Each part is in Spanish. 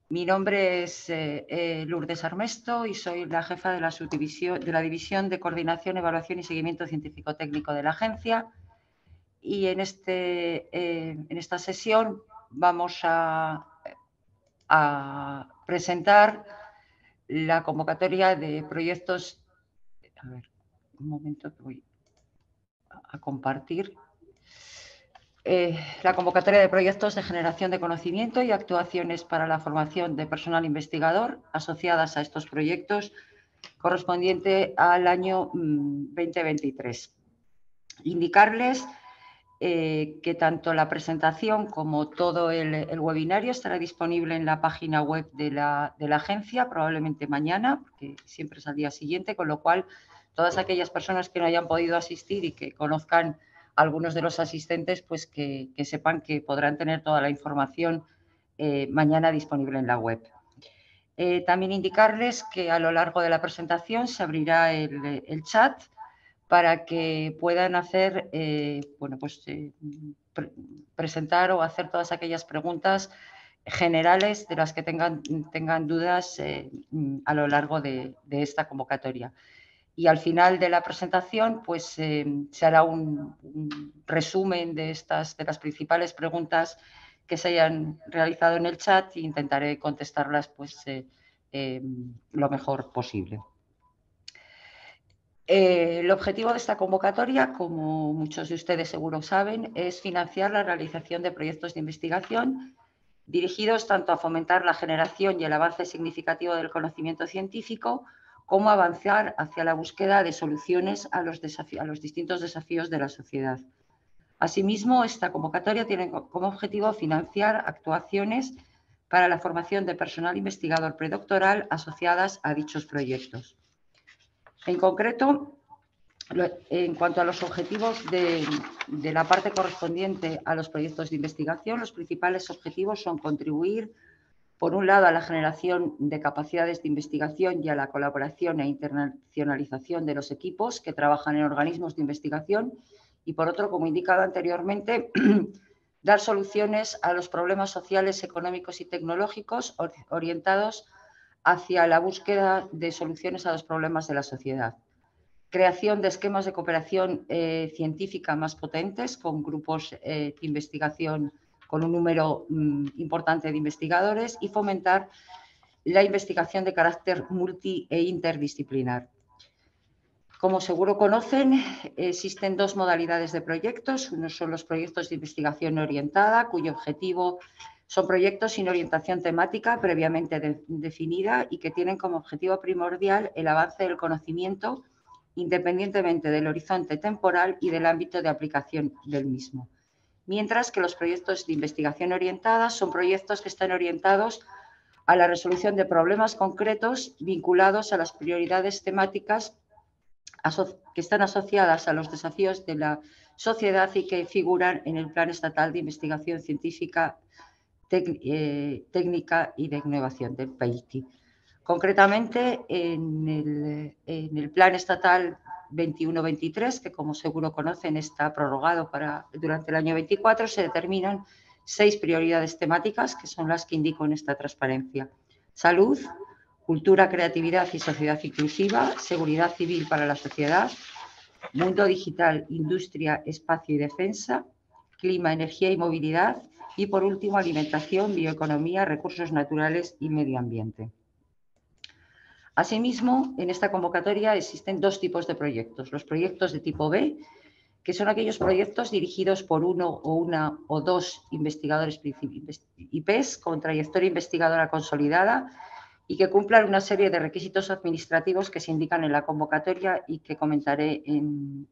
Mi nombre es Lourdes Armesto y soy la jefa de la División de Coordinación, Evaluación y Seguimiento Científico-Técnico de la agencia. Y en esta sesión vamos a presentar la convocatoria de proyectos. A ver, un momento que voy a compartir. La convocatoria de proyectos de generación de conocimiento y actuaciones para la formación de personal investigador asociadas a estos proyectos correspondiente al año 2023. Indicarles que tanto la presentación como todo el webinario estará disponible en la página web de la agencia, probablemente mañana, porque siempre es al día siguiente, con lo cual todas aquellas personas que no hayan podido asistir y que conozcan a algunos de los asistentes, pues que sepan que podrán tener toda la información mañana disponible en la web. También indicarles que a lo largo de la presentación se abrirá el chat para que puedan hacer, presentar o hacer todas aquellas preguntas generales de las que tengan dudas a lo largo de esta convocatoria. Y al final de la presentación, pues se hará un resumen de las principales preguntas que se hayan realizado en el chat e intentaré contestarlas lo mejor posible. El objetivo de esta convocatoria, como muchos de ustedes seguro saben, es financiar la realización de proyectos de investigación dirigidos tanto a fomentar la generación y el avance significativo del conocimiento científico, como avanzar hacia la búsqueda de soluciones a los distintos desafíos de la sociedad. Asimismo, esta convocatoria tiene como objetivo financiar actuaciones para la formación de personal investigador predoctoral asociadas a dichos proyectos. En concreto, en cuanto a los objetivos de la parte correspondiente a los proyectos de investigación, los principales objetivos son contribuir, por un lado, a la generación de capacidades de investigación y a la colaboración e internacionalización de los equipos que trabajan en organismos de investigación y, por otro, como indicado anteriormente, dar soluciones a los problemas sociales, económicos y tecnológicos orientados hacia la búsqueda de soluciones a los problemas de la sociedad. Creación de esquemas de cooperación científica más potentes con grupos de investigación con un número importante de investigadores y fomentar la investigación de carácter multi e interdisciplinar. Como seguro conocen, existen dos modalidades de proyectos. Uno son los proyectos de investigación orientada, cuyo objetivo son proyectos sin orientación temática previamente definida y que tienen como objetivo primordial el avance del conocimiento independientemente del horizonte temporal y del ámbito de aplicación del mismo. Mientras que los proyectos de investigación orientada son proyectos que están orientados a la resolución de problemas concretos vinculados a las prioridades temáticas que están asociadas a los desafíos de la sociedad y que figuran en el Plan Estatal de Investigación Científica, Técnica y de Innovación del PAICI. Concretamente, en el Plan Estatal 21-23, que como seguro conocen está prorrogado durante el año 24, se determinan 6 prioridades temáticas, que son las que indico en esta transparencia. Salud, cultura, creatividad y sociedad inclusiva, seguridad civil para la sociedad, mundo digital, industria, espacio y defensa, clima, energía y movilidad y, por último, alimentación, bioeconomía, recursos naturales y medio ambiente. Asimismo, en esta convocatoria existen dos tipos de proyectos. Los proyectos de tipo B, que son aquellos proyectos dirigidos por uno o una o dos investigadores IPs con trayectoria investigadora consolidada y que cumplan una serie de requisitos administrativos que se indican en la convocatoria y que comentaré en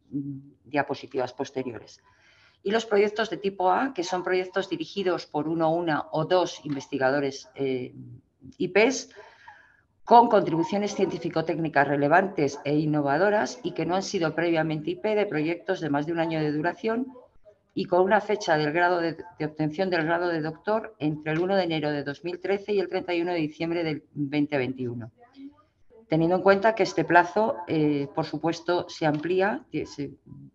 diapositivas posteriores. Y los proyectos de tipo A, que son proyectos dirigidos por uno, una o dos investigadores IPs con contribuciones científico-técnicas relevantes e innovadoras y que no han sido previamente IP de proyectos de más de un año de duración y con una fecha del grado de obtención del grado de doctor entre el 1 de enero de 2013 y el 31 de diciembre del 2021. Teniendo en cuenta que este plazo, por supuesto, se amplía,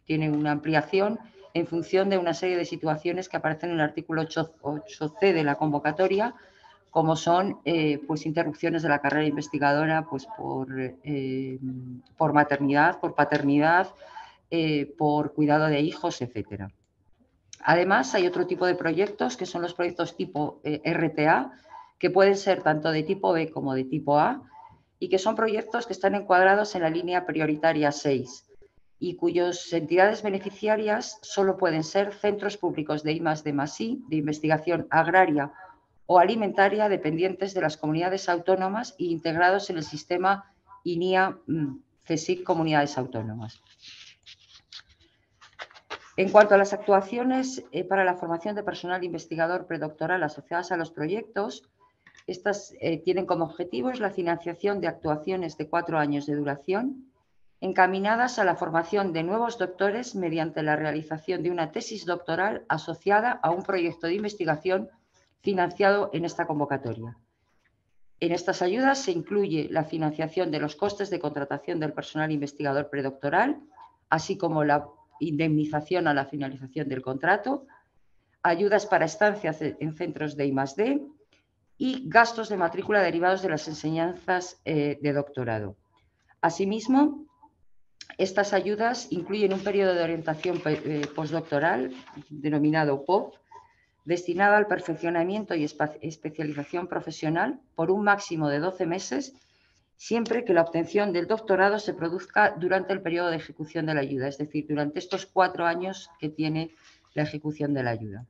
tiene una ampliación en función de una serie de situaciones que aparecen en el artículo 8C de la convocatoria, como son pues interrupciones de la carrera investigadora pues por maternidad, por paternidad, por cuidado de hijos, etcétera. Además, hay otro tipo de proyectos que son los proyectos tipo RTA, que pueden ser tanto de tipo B como de tipo A, y que son proyectos que están encuadrados en la línea prioritaria 6 y cuyas entidades beneficiarias solo pueden ser centros públicos de I+D+I, de investigación agraria o alimentaria, dependientes de las comunidades autónomas e integrados en el sistema INIA-CSIC Comunidades Autónomas. En cuanto a las actuaciones para la formación de personal investigador predoctoral asociadas a los proyectos, estas tienen como objetivos la financiación de actuaciones de 4 años de duración encaminadas a la formación de nuevos doctores mediante la realización de una tesis doctoral asociada a un proyecto de investigación financiado en esta convocatoria. En estas ayudas se incluye la financiación de los costes de contratación del personal investigador predoctoral, así como la indemnización a la finalización del contrato, ayudas para estancias en centros de I+D y gastos de matrícula derivados de las enseñanzas de doctorado. Asimismo, estas ayudas incluyen un periodo de orientación postdoctoral, denominado POP, destinado al perfeccionamiento y especialización profesional por un máximo de 12 meses, siempre que la obtención del doctorado se produzca durante el periodo de ejecución de la ayuda, es decir, durante estos 4 años que tiene la ejecución de la ayuda.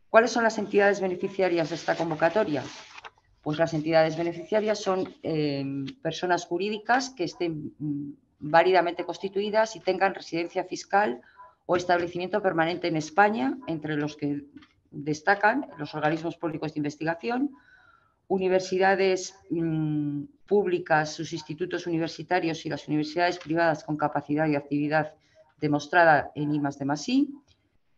¿Cuáles son las entidades beneficiarias de esta convocatoria? Pues las entidades beneficiarias son personas jurídicas que estén válidamente constituidas y tengan residencia fiscal o establecimiento permanente en España, entre los que destacan los organismos públicos de investigación, universidades públicas, sus institutos universitarios y las universidades privadas con capacidad y actividad demostrada en I+D+I,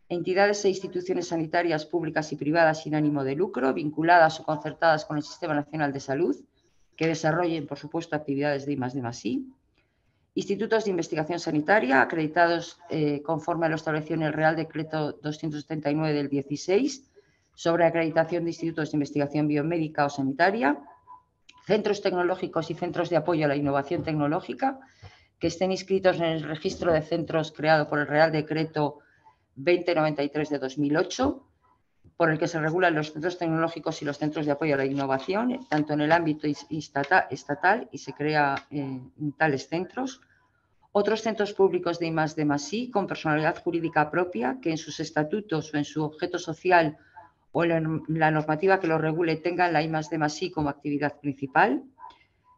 entidades e instituciones sanitarias públicas y privadas sin ánimo de lucro, vinculadas o concertadas con el Sistema Nacional de Salud, que desarrollen, por supuesto, actividades de I+D+I, institutos de investigación sanitaria acreditados conforme a lo establecido en el Real Decreto 279 del 16 sobre acreditación de institutos de investigación biomédica o sanitaria, centros tecnológicos y centros de apoyo a la innovación tecnológica que estén inscritos en el registro de centros creado por el Real Decreto 2093 de 2008, por el que se regulan los centros tecnológicos y los centros de apoyo a la innovación, tanto en el ámbito estatal y se crea tales centros. Otros centros públicos de I+D+I con personalidad jurídica propia que en sus estatutos o en su objeto social o en la normativa que lo regule tengan la I+D+I como actividad principal.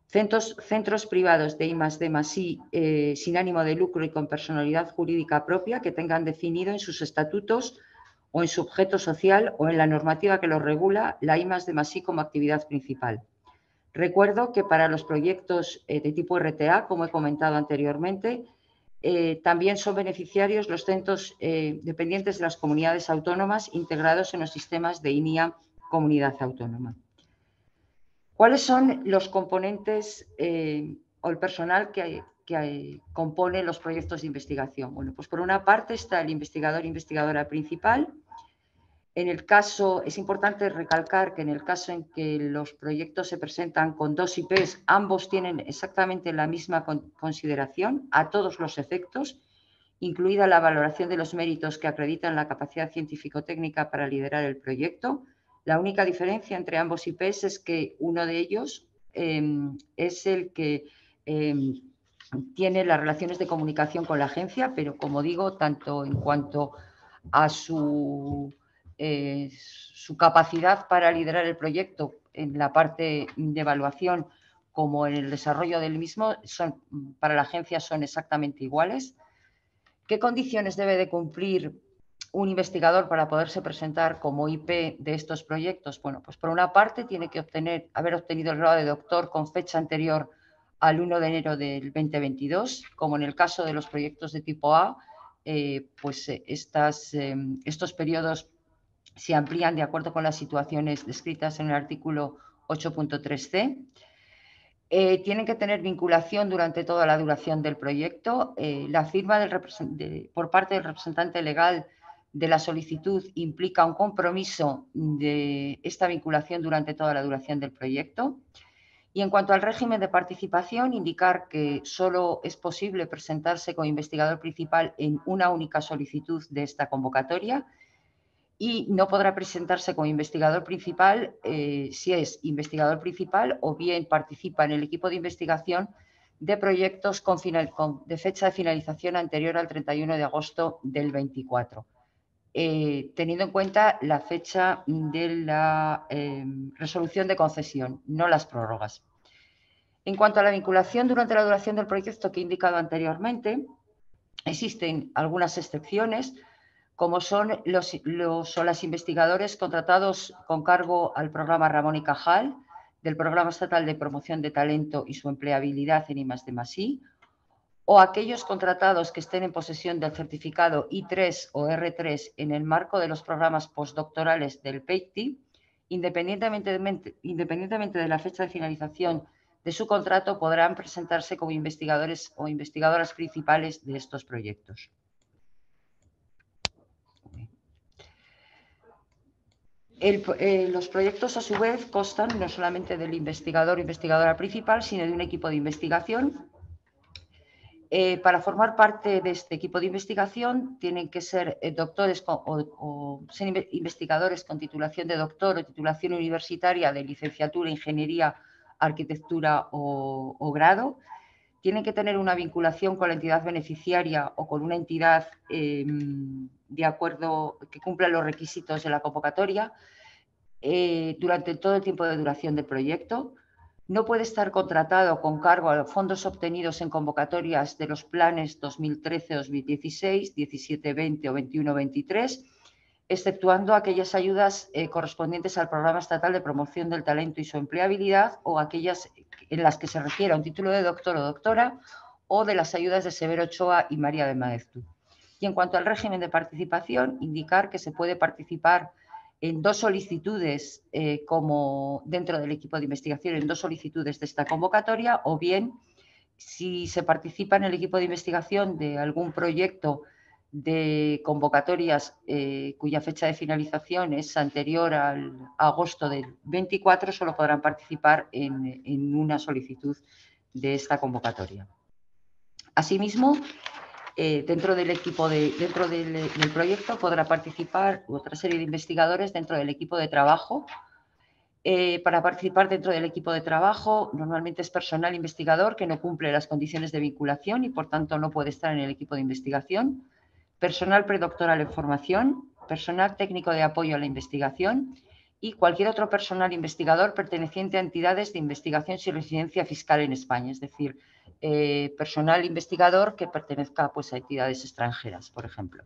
Centros privados de I+D+I sin ánimo de lucro y con personalidad jurídica propia que tengan definido en sus estatutos o en su objeto social o en la normativa que lo regula la I+D+I como actividad principal. Recuerdo que para los proyectos de tipo RTA, como he comentado anteriormente, también son beneficiarios los centros dependientes de las comunidades autónomas integrados en los sistemas de INIA Comunidad Autónoma. ¿Cuáles son los componentes o el personal que compone los proyectos de investigación? Bueno, pues por una parte está el investigador e investigadora principal. En el caso, es importante recalcar que en el caso en que los proyectos se presentan con 2 IPs, ambos tienen exactamente la misma consideración a todos los efectos, incluida la valoración de los méritos que acreditan la capacidad científico-técnica para liderar el proyecto. La única diferencia entre ambos IPs es que uno de ellos es el que tiene las relaciones de comunicación con la agencia, pero como digo, tanto en cuanto a su capacidad para liderar el proyecto en la parte de evaluación como en el desarrollo del mismo, para la agencia son exactamente iguales. ¿Qué condiciones debe de cumplir un investigador para poderse presentar como IP de estos proyectos? Bueno, pues por una parte tiene que haber obtenido el grado de doctor con fecha anterior al 1 de enero del 2022, como en el caso de los proyectos de tipo A, pues estos periodos se amplían de acuerdo con las situaciones descritas en el artículo 8.3c. Tienen que tener vinculación durante toda la duración del proyecto. La firma por parte del representante legal de la solicitud implica un compromiso de esta vinculación durante toda la duración del proyecto. Y en cuanto al régimen de participación, indicar que solo es posible presentarse como investigador principal en una única solicitud de esta convocatoria y no podrá presentarse como investigador principal si es investigador principal o bien participa en el equipo de investigación de proyectos de fecha de finalización anterior al 31 de agosto del 24, teniendo en cuenta la fecha de la resolución de concesión, no las prórrogas. En cuanto a la vinculación durante la duración del proyecto que he indicado anteriormente, existen algunas excepciones, como son las investigadores contratados con cargo al programa Ramón y Cajal, del Programa Estatal de Promoción de Talento y su empleabilidad en I+D+I, o aquellos contratados que estén en posesión del certificado I3 o R3 en el marco de los programas postdoctorales del PEICTI, independientemente de la fecha de finalización de su contrato, podrán presentarse como investigadores o investigadoras principales de estos proyectos. Los proyectos, a su vez, constan no solamente del investigador o investigadora principal, sino de un equipo de investigación. Para formar parte de este equipo de investigación tienen que ser doctores o ser investigadores con titulación de doctor o titulación universitaria de licenciatura, ingeniería, arquitectura o grado. Tienen que tener una vinculación con la entidad beneficiaria o con una entidad de acuerdo que cumpla los requisitos de la convocatoria durante todo el tiempo de duración del proyecto. No puede estar contratado con cargo a los fondos obtenidos en convocatorias de los planes 2013-2016, 17-20 o 21-23, exceptuando aquellas ayudas correspondientes al Programa Estatal de Promoción del Talento y su empleabilidad o aquellas en las que se refiere a un título de doctor o doctora o de las ayudas de Severo Ochoa y María de Maeztu. Y en cuanto al régimen de participación, indicar que se puede participar en dos solicitudes como dentro del equipo de investigación, en dos solicitudes de esta convocatoria, o bien si se participa en el equipo de investigación de algún proyecto de convocatorias cuya fecha de finalización es anterior al agosto del 24, solo podrán participar en una solicitud de esta convocatoria. Asimismo, dentro del proyecto podrá participar otra serie de investigadores dentro del equipo de trabajo. Para participar dentro del equipo de trabajo, normalmente es personal investigador que no cumple las condiciones de vinculación y, por tanto, no puede estar en el equipo de investigación. Personal predoctoral en formación, personal técnico de apoyo a la investigación y cualquier otro personal investigador perteneciente a entidades de investigación sin residencia fiscal en España, es decir, personal investigador que pertenezca pues, a entidades extranjeras, por ejemplo.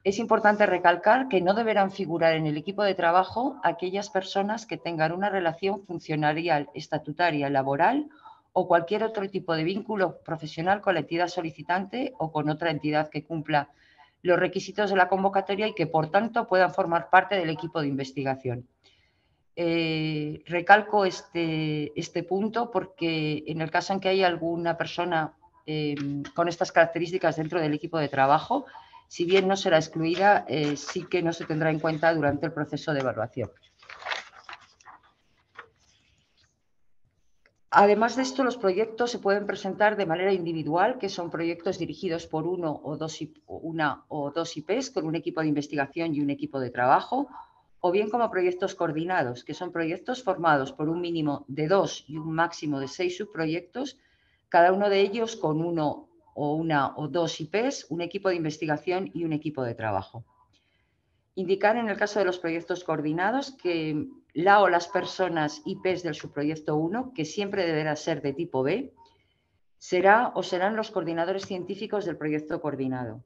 Es importante recalcar que no deberán figurar en el equipo de trabajo aquellas personas que tengan una relación funcionarial, estatutaria, laboral o cualquier otro tipo de vínculo profesional con la entidad solicitante o con otra entidad que cumpla los requisitos de la convocatoria y que, por tanto, puedan formar parte del equipo de investigación. Recalco este punto porque en el caso en que haya alguna persona con estas características dentro del equipo de trabajo, si bien no será excluida, sí que no se tendrá en cuenta durante el proceso de evaluación. Además de esto, los proyectos se pueden presentar de manera individual, que son proyectos dirigidos por una o dos IPs con un equipo de investigación y un equipo de trabajo, o bien como proyectos coordinados, que son proyectos formados por un mínimo de 2 y un máximo de 6 subproyectos, cada uno de ellos con una o dos IPs, un equipo de investigación y un equipo de trabajo. Indicar en el caso de los proyectos coordinados que la o las personas IPs del subproyecto 1, que siempre deberá ser de tipo B, serán los coordinadores científicos del proyecto coordinado.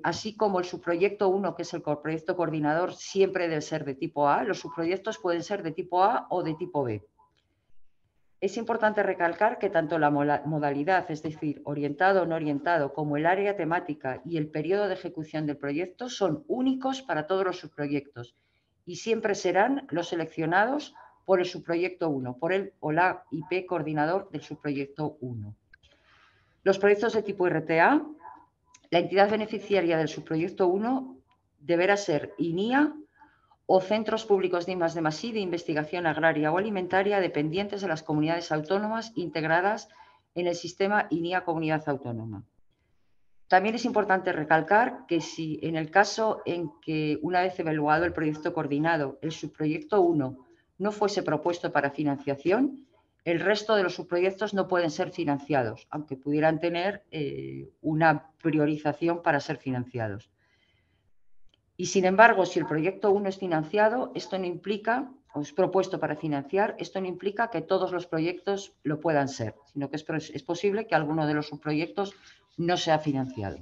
Así como el subproyecto 1, que es el proyecto coordinador, siempre debe ser de tipo A, los subproyectos pueden ser de tipo A o de tipo B. Es importante recalcar que tanto la modalidad, es decir, orientado o no orientado, como el área temática y el periodo de ejecución del proyecto son únicos para todos los subproyectos y siempre serán los seleccionados por el subproyecto 1, por el o la IP coordinador del subproyecto 1. Los proyectos de tipo RTA, la entidad beneficiaria del subproyecto 1 deberá ser INIA o centros públicos de I+D+I de investigación agraria o alimentaria dependientes de las comunidades autónomas integradas en el sistema INIA Comunidad Autónoma. También es importante recalcar que si en el caso en que, una vez evaluado el proyecto coordinado, el subproyecto 1 no fuese propuesto para financiación, el resto de los subproyectos no pueden ser financiados, aunque pudieran tener una priorización para ser financiados. Y sin embargo, si el proyecto 1 es financiado, esto no implica, o es propuesto para financiar, esto no implica que todos los proyectos lo puedan ser, sino que es posible que alguno de los subproyectos no sea financiado.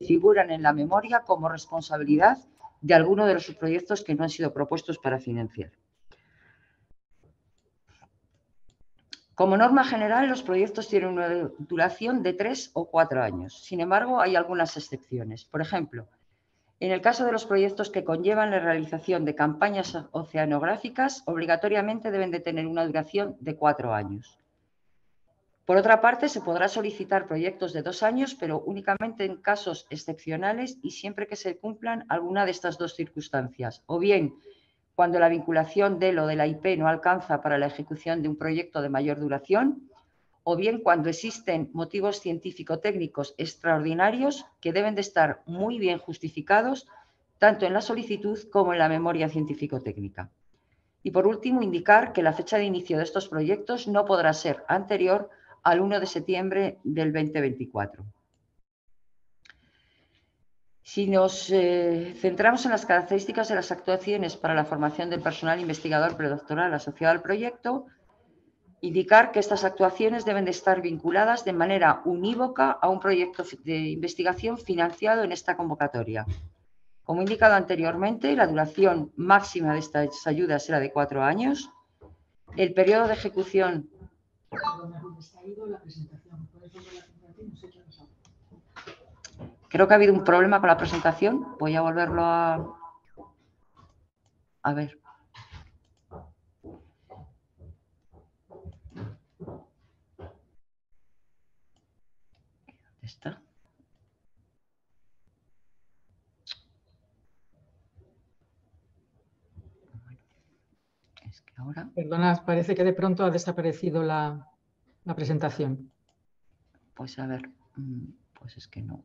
Figuran en la memoria como responsabilidad de alguno de los subproyectos que no han sido propuestos para financiar. Como norma general, los proyectos tienen una duración de 3 o 4 años. Sin embargo, hay algunas excepciones. Por ejemplo, en el caso de los proyectos que conllevan la realización de campañas oceanográficas, obligatoriamente deben de tener una duración de 4 años. Por otra parte, se podrá solicitar proyectos de 2 años, pero únicamente en casos excepcionales y siempre que se cumplan alguna de estas dos circunstancias. O bien, cuando la vinculación del o de la IP no alcanza para la ejecución de un proyecto de mayor duración, o bien cuando existen motivos científico-técnicos extraordinarios que deben de estar muy bien justificados tanto en la solicitud como en la memoria científico-técnica. Y por último, indicar que la fecha de inicio de estos proyectos no podrá ser anterior al 1 de septiembre del 2024. Si nos centramos en las características de las actuaciones para la formación del personal investigador predoctoral asociado al proyecto, indicar que estas actuaciones deben de estar vinculadas de manera unívoca a un proyecto de investigación financiado en esta convocatoria. Como he indicado anteriormente, la duración máxima de estas ayudas será de 4 años. El periodo de ejecución... Creo que ha habido un problema con la presentación. Voy a volverlo a ver. ¿Dónde está? Es que ahora... Perdona, parece que de pronto ha desaparecido la presentación. Pues a ver, pues es que no.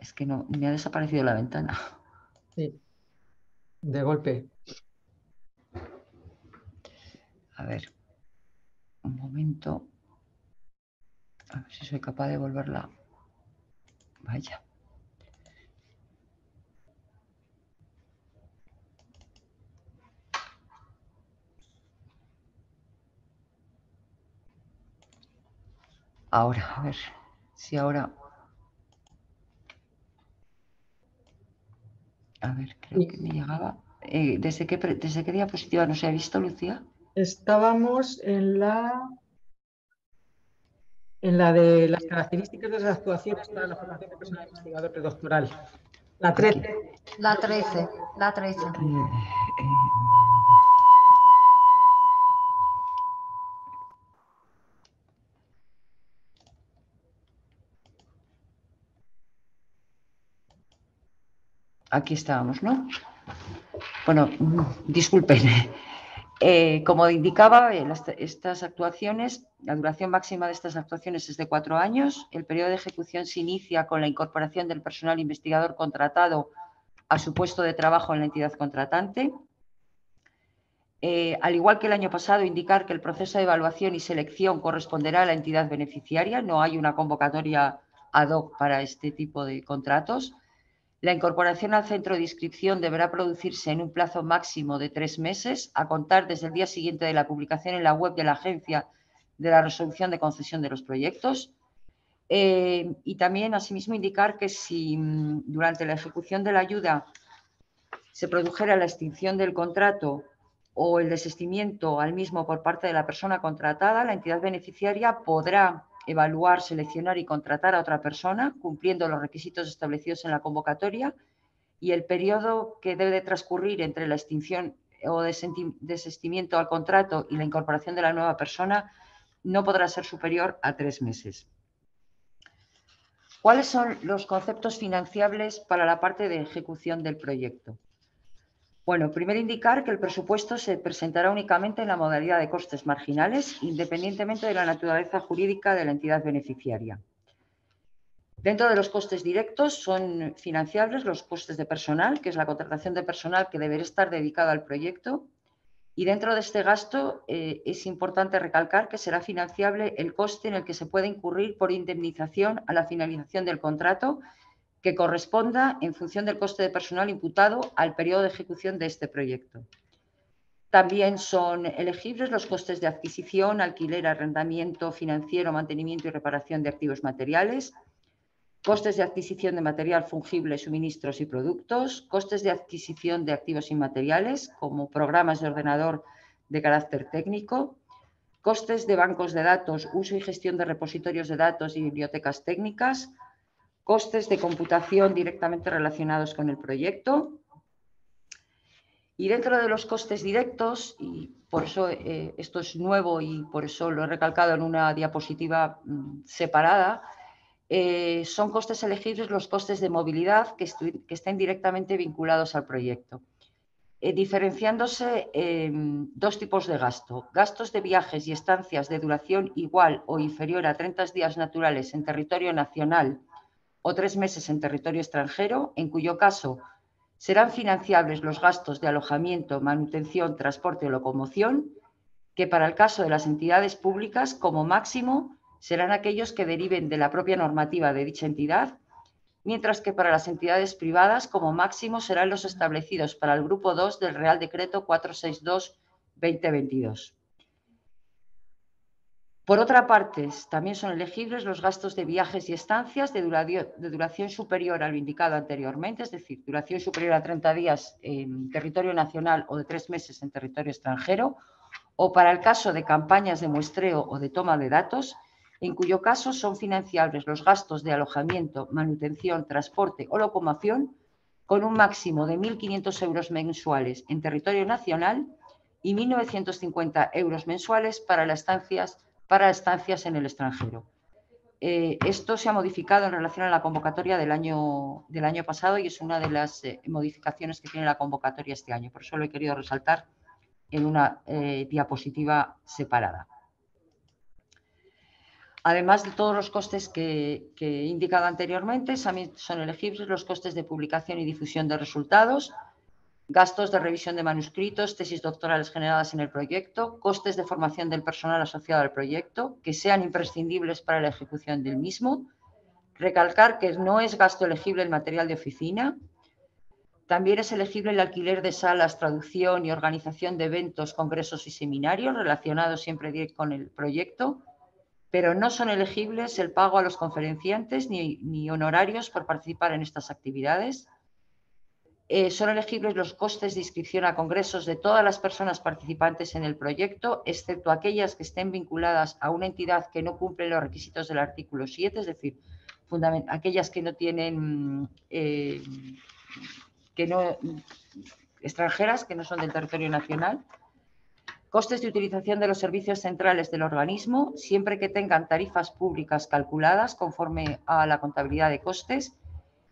Es que no, me ha desaparecido la ventana. Sí, de golpe. A ver, un momento. A ver si soy capaz de volverla. Vaya. Ahora, a ver si ahora... A ver, creo que me llegaba... ¿Desde qué diapositiva no se ha visto, Lucía? Estábamos en la de las características de las actuaciones para la formación de personal investigador predoctoral. La 13. La 13. La 13. Aquí estábamos, ¿no? Bueno, disculpen. Como indicaba, estas actuaciones, la duración máxima de estas actuaciones es de 4 años. El periodo de ejecución se inicia con la incorporación del personal investigador contratado a su puesto de trabajo en la entidad contratante. Al igual que el año pasado, indicar que el proceso de evaluación y selección corresponderá a la entidad beneficiaria. No hay una convocatoria ad hoc para este tipo de contratos. La incorporación al centro de inscripción deberá producirse en un plazo máximo de 3 meses, a contar desde el día siguiente de la publicación en la web de la agencia de la resolución de concesión de los proyectos. Y también, asimismo, indicar que si durante la ejecución de la ayuda se produjera la extinción del contrato o el desistimiento al mismo por parte de la persona contratada, la entidad beneficiaria podrá evaluar, seleccionar y contratar a otra persona cumpliendo los requisitos establecidos en la convocatoria, y el periodo que debe de transcurrir entre la extinción o desistimiento al contrato y la incorporación de la nueva persona no podrá ser superior a 3 meses. ¿Cuáles son los conceptos financiables para la parte de ejecución del proyecto? Bueno, primero indicar que el presupuesto se presentará únicamente en la modalidad de costes marginales, independientemente de la naturaleza jurídica de la entidad beneficiaria. Dentro de los costes directos son financiables los costes de personal, que es la contratación de personal que deberá estar dedicado al proyecto. Y dentro de este gasto es importante recalcar que será financiable el coste en el que se puede incurrir por indemnización a la finalización del contrato, que corresponda en función del coste de personal imputado al periodo de ejecución de este proyecto. También son elegibles los costes de adquisición, alquiler, arrendamiento financiero, mantenimiento y reparación de activos materiales, costes de adquisición de material fungible, suministros y productos, costes de adquisición de activos inmateriales, como programas de ordenador de carácter técnico, costes de bancos de datos, uso y gestión de repositorios de datos y bibliotecas técnicas, costes de computación directamente relacionados con el proyecto. Y dentro de los costes directos, y por eso esto es nuevo y por eso lo he recalcado en una diapositiva separada, son costes elegibles los costes de movilidad que estén directamente vinculados al proyecto, diferenciándose dos tipos de gasto: gastos de viajes y estancias de duración igual o inferior a 30 días naturales en territorio nacional o 3 meses en territorio extranjero, en cuyo caso serán financiables los gastos de alojamiento, manutención, transporte o locomoción, que para el caso de las entidades públicas, como máximo, serán aquellos que deriven de la propia normativa de dicha entidad, mientras que para las entidades privadas, como máximo, serán los establecidos para el Grupo 2 del Real Decreto 462/2022. Por otra parte, también son elegibles los gastos de viajes y estancias de duración superior a lo indicado anteriormente, es decir, duración superior a 30 días en territorio nacional o de 3 meses en territorio extranjero, o para el caso de campañas de muestreo o de toma de datos, en cuyo caso son financiables los gastos de alojamiento, manutención, transporte o locomoción con un máximo de 1.500 euros mensuales en territorio nacional y 1.950 euros mensuales para estancias en el extranjero. Esto se ha modificado en relación a la convocatoria del año pasado y es una de las modificaciones que tiene la convocatoria este año. Por eso lo he querido resaltar en una diapositiva separada. Además de todos los costes que he indicado anteriormente, también son elegibles los costes de publicación y difusión de resultados, gastos de revisión de manuscritos, tesis doctorales generadas en el proyecto, costes de formación del personal asociado al proyecto, que sean imprescindibles para la ejecución del mismo. Recalcar que no es gasto elegible el material de oficina. También es elegible el alquiler de salas, traducción y organización de eventos, congresos y seminarios relacionados siempre con el proyecto, pero no son elegibles el pago a los conferenciantes ni honorarios por participar en estas actividades. Son elegibles los costes de inscripción a congresos de todas las personas participantes en el proyecto, excepto aquellas que estén vinculadas a una entidad que no cumple los requisitos del artículo 7, es decir, aquellas que no tienen, extranjeras, que no son del territorio nacional. Costes de utilización de los servicios centrales del organismo, siempre que tengan tarifas públicas calculadas conforme a la contabilidad de costes.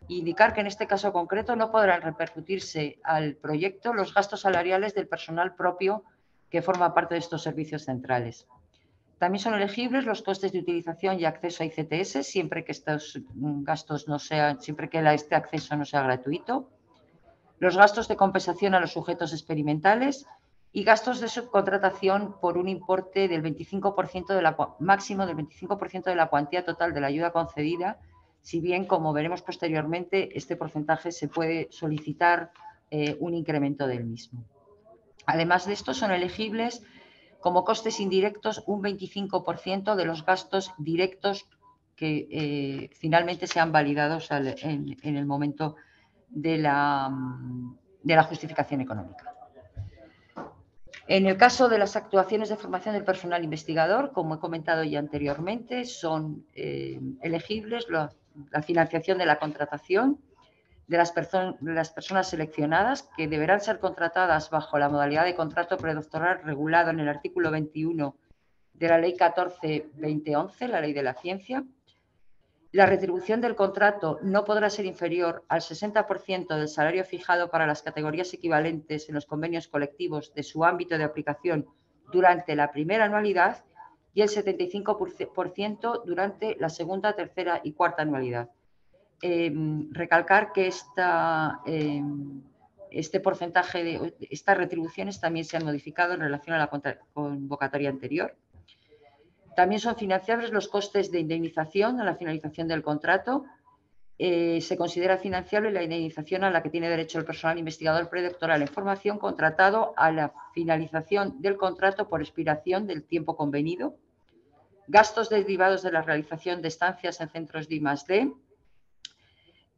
Indicar que en este caso concreto no podrán repercutirse al proyecto los gastos salariales del personal propio que forma parte de estos servicios centrales. También son elegibles los costes de utilización y acceso a ICTS, siempre que estos gastos no sean, siempre que este acceso no sea gratuito. Los gastos de compensación a los sujetos experimentales y gastos de subcontratación por un importe del 25% máximo del 25% de la cuantía total de la ayuda concedida, si bien, como veremos posteriormente, este porcentaje se puede solicitar un incremento del mismo. Además de esto, son elegibles como costes indirectos un 25% de los gastos directos que finalmente sean validados en el momento de la justificación económica. En el caso de las actuaciones de formación del personal investigador, como he comentado ya anteriormente, son elegibles la financiación de la contratación de las personas seleccionadas, que deberán ser contratadas bajo la modalidad de contrato predoctoral regulado en el artículo 21 de la Ley 14-2011, la Ley de la Ciencia. La retribución del contrato no podrá ser inferior al 60% del salario fijado para las categorías equivalentes en los convenios colectivos de su ámbito de aplicación durante la primera anualidad y el 75% durante la segunda, tercera y cuarta anualidad. Recalcar que este porcentaje de estas retribuciones también se han modificado en relación a la convocatoria anterior. También son financiables los costes de indemnización a la finalización del contrato. Se considera financiable la indemnización a la que tiene derecho el personal investigador predoctoral en formación contratado a la finalización del contrato por expiración del tiempo convenido. Gastos derivados de la realización de estancias en centros de I+D,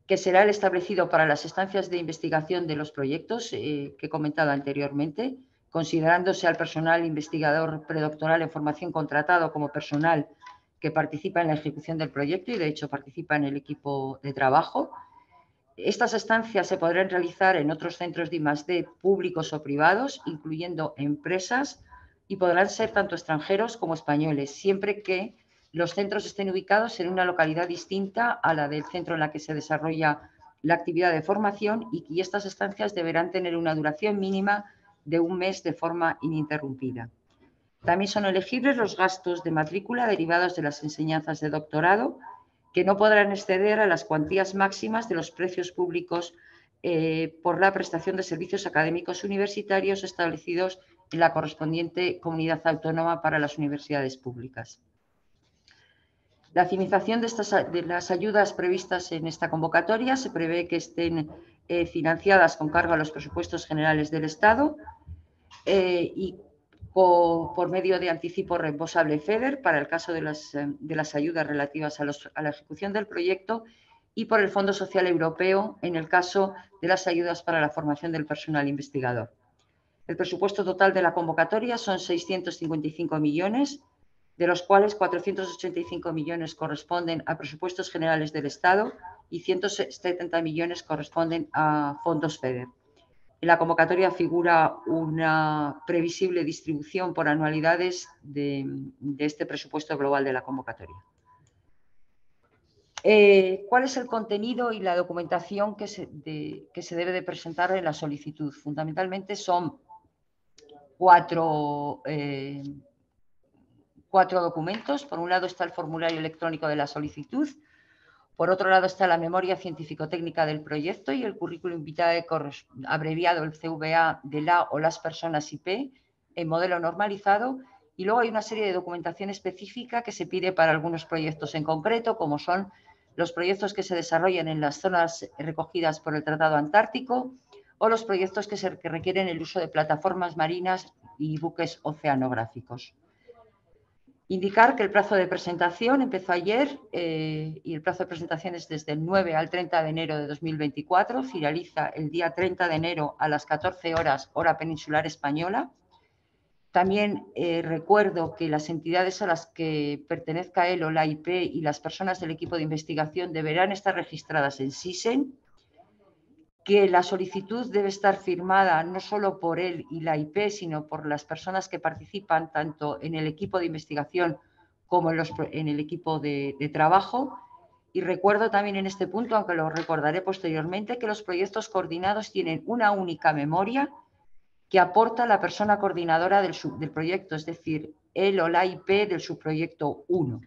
que será el establecido para las estancias de investigación de los proyectos que he comentado anteriormente, considerándose al personal investigador predoctoral en formación contratado como personal que participa en la ejecución del proyecto y, de hecho, participa en el equipo de trabajo. Estas estancias se podrán realizar en otros centros de I+D públicos o privados, incluyendo empresas, y podrán ser tanto extranjeros como españoles, siempre que los centros estén ubicados en una localidad distinta a la del centro en la que se desarrolla la actividad de formación, y estas estancias deberán tener una duración mínima de 1 mes de forma ininterrumpida. También son elegibles los gastos de matrícula derivados de las enseñanzas de doctorado, que no podrán exceder a las cuantías máximas de los precios públicos por la prestación de servicios académicos universitarios establecidos en la correspondiente comunidad autónoma para las universidades públicas. La financiación de las ayudas previstas en esta convocatoria se prevé que estén financiadas con cargo a los presupuestos generales del Estado y por medio de anticipo reembolsable FEDER para el caso de las ayudas relativas a la ejecución del proyecto, y por el Fondo Social Europeo en el caso de las ayudas para la formación del personal investigador. El presupuesto total de la convocatoria son 655 millones, de los cuales 485 millones corresponden a presupuestos generales del Estado y 170 millones corresponden a fondos FEDER. En la convocatoria figura una previsible distribución por anualidades de este presupuesto global de la convocatoria. ¿Cuál es el contenido y la documentación que se debe de presentar en la solicitud? Fundamentalmente son cuatro documentos. Por un lado está el formulario electrónico de la solicitud. Por otro lado está la memoria científico-técnica del proyecto y el currículum vitae abreviado, el CVA de la o las personas IP en modelo normalizado. Y luego hay una serie de documentación específica que se pide para algunos proyectos en concreto, como son los proyectos que se desarrollan en las zonas recogidas por el Tratado Antártico o los proyectos que requieren el uso de plataformas marinas y buques oceanográficos. Indicar que el plazo de presentación empezó ayer y el plazo de presentación es desde el 9 al 30 de enero de 2024, finaliza el día 30 de enero a las 14 horas, hora peninsular española. También recuerdo que las entidades a las que pertenezca él o la IP y las personas del equipo de investigación deberán estar registradas en SISEN, que la solicitud debe estar firmada no solo por él y la IP, sino por las personas que participan tanto en el equipo de investigación como en el equipo de trabajo. Y recuerdo también en este punto, aunque lo recordaré posteriormente, que los proyectos coordinados tienen una única memoria que aporta la persona coordinadora del proyecto, es decir, él o la IP del subproyecto 1.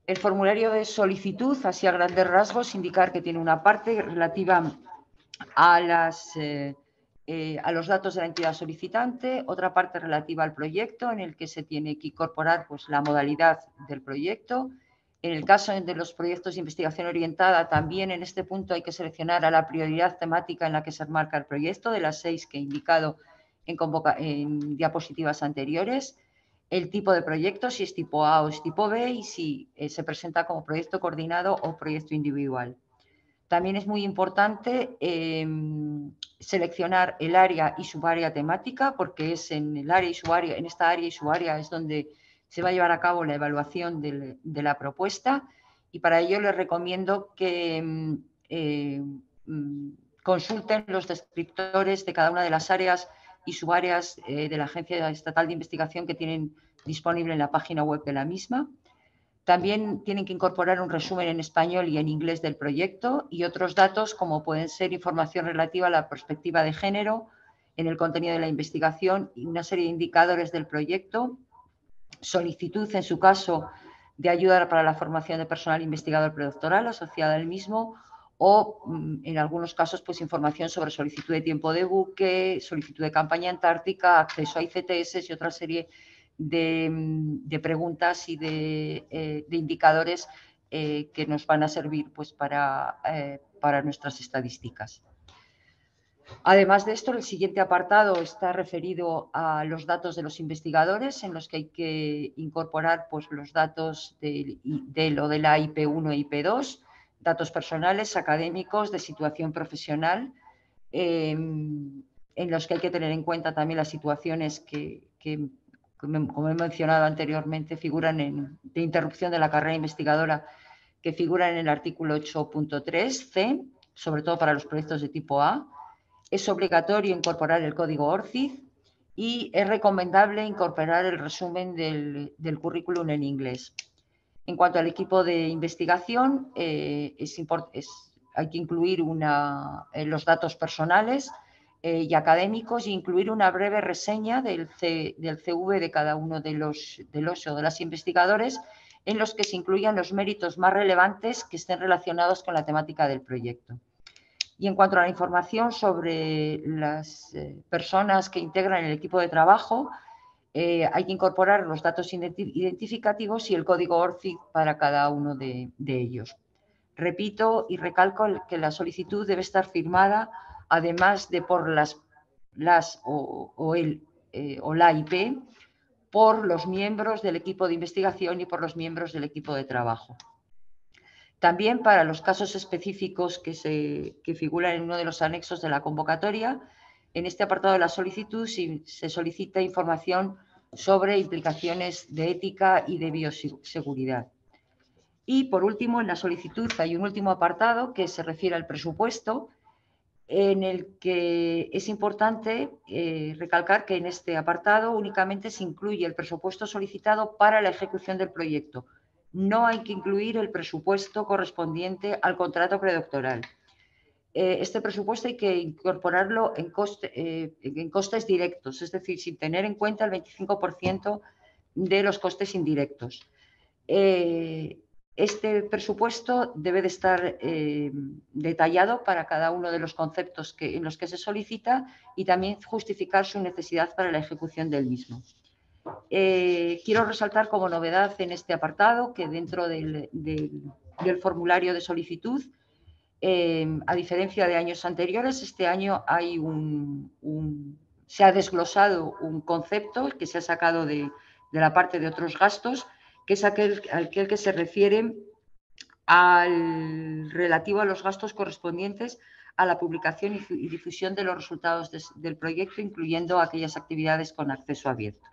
El formulario de solicitud, así a grandes rasgos, indicar que tiene una parte relativa a los datos de la entidad solicitante, otra parte relativa al proyecto en el que se tiene que incorporar pues, la modalidad del proyecto. En el caso de los proyectos de investigación orientada, también en este punto hay que seleccionar a la prioridad temática en la que se enmarca el proyecto, de las 6 que he indicado en diapositivas anteriores. El tipo de proyecto, si es tipo A o es tipo B, y si se presenta como proyecto coordinado o proyecto individual. También es muy importante seleccionar el área y subárea temática, porque es en el área y subárea, en esta área y subárea es donde se va a llevar a cabo la evaluación de la propuesta, y para ello les recomiendo que consulten los descriptores de cada una de las áreas y subáreas de la Agencia Estatal de Investigación que tienen disponible en la página web de la misma. También tienen que incorporar un resumen en español y en inglés del proyecto y otros datos como pueden ser información relativa a la perspectiva de género en el contenido de la investigación y una serie de indicadores del proyecto, solicitud en su caso de ayuda para la formación de personal investigador predoctoral asociada al mismo o en algunos casos pues información sobre solicitud de tiempo de buque, solicitud de campaña antártica, acceso a ICTS y otra serie de preguntas y de indicadores que nos van a servir pues, para nuestras estadísticas. Además de esto, el siguiente apartado está referido a los datos de los investigadores, en los que hay que incorporar pues, los datos de la IP1 e IP2, datos personales, académicos, de situación profesional, en los que hay que tener en cuenta también las situaciones que como he mencionado anteriormente, figuran de interrupción de la carrera investigadora, que figuran en el artículo 8.3c, sobre todo para los proyectos de tipo A. Es obligatorio incorporar el código ORCID y es recomendable incorporar el resumen del currículum en inglés. En cuanto al equipo de investigación, hay que incluir los datos personales y académicos, e incluir una breve reseña del CV de cada uno de los o de las investigadores, en los que se incluyan los méritos más relevantes que estén relacionados con la temática del proyecto. Y en cuanto a la información sobre las personas que integran el equipo de trabajo, hay que incorporar los datos identificativos y el código ORCID para cada uno de ellos. Repito y recalco que la solicitud debe estar firmada, además de por la IP, por los miembros del equipo de investigación y por los miembros del equipo de trabajo. También para los casos específicos que figuran en uno de los anexos de la convocatoria, en este apartado de la solicitud se solicita información sobre implicaciones de ética y de bioseguridad. Y por último, en la solicitud hay un último apartado que se refiere al presupuesto, en el que es importante recalcar que en este apartado únicamente se incluye el presupuesto solicitado para la ejecución del proyecto. No hay que incluir el presupuesto correspondiente al contrato predoctoral. Este presupuesto hay que incorporarlo en costes directos, es decir, sin tener en cuenta el 25% de los costes indirectos. Este presupuesto debe de estar detallado para cada uno de los conceptos en los que se solicita y también justificar su necesidad para la ejecución del mismo. Quiero resaltar como novedad en este apartado que dentro del formulario de solicitud, a diferencia de años anteriores, este año hay se ha desglosado un concepto que se ha sacado de la parte de otros gastos, que es aquel que se refiere relativo a los gastos correspondientes a la publicación y difusión de los resultados del proyecto, incluyendo aquellas actividades con acceso abierto.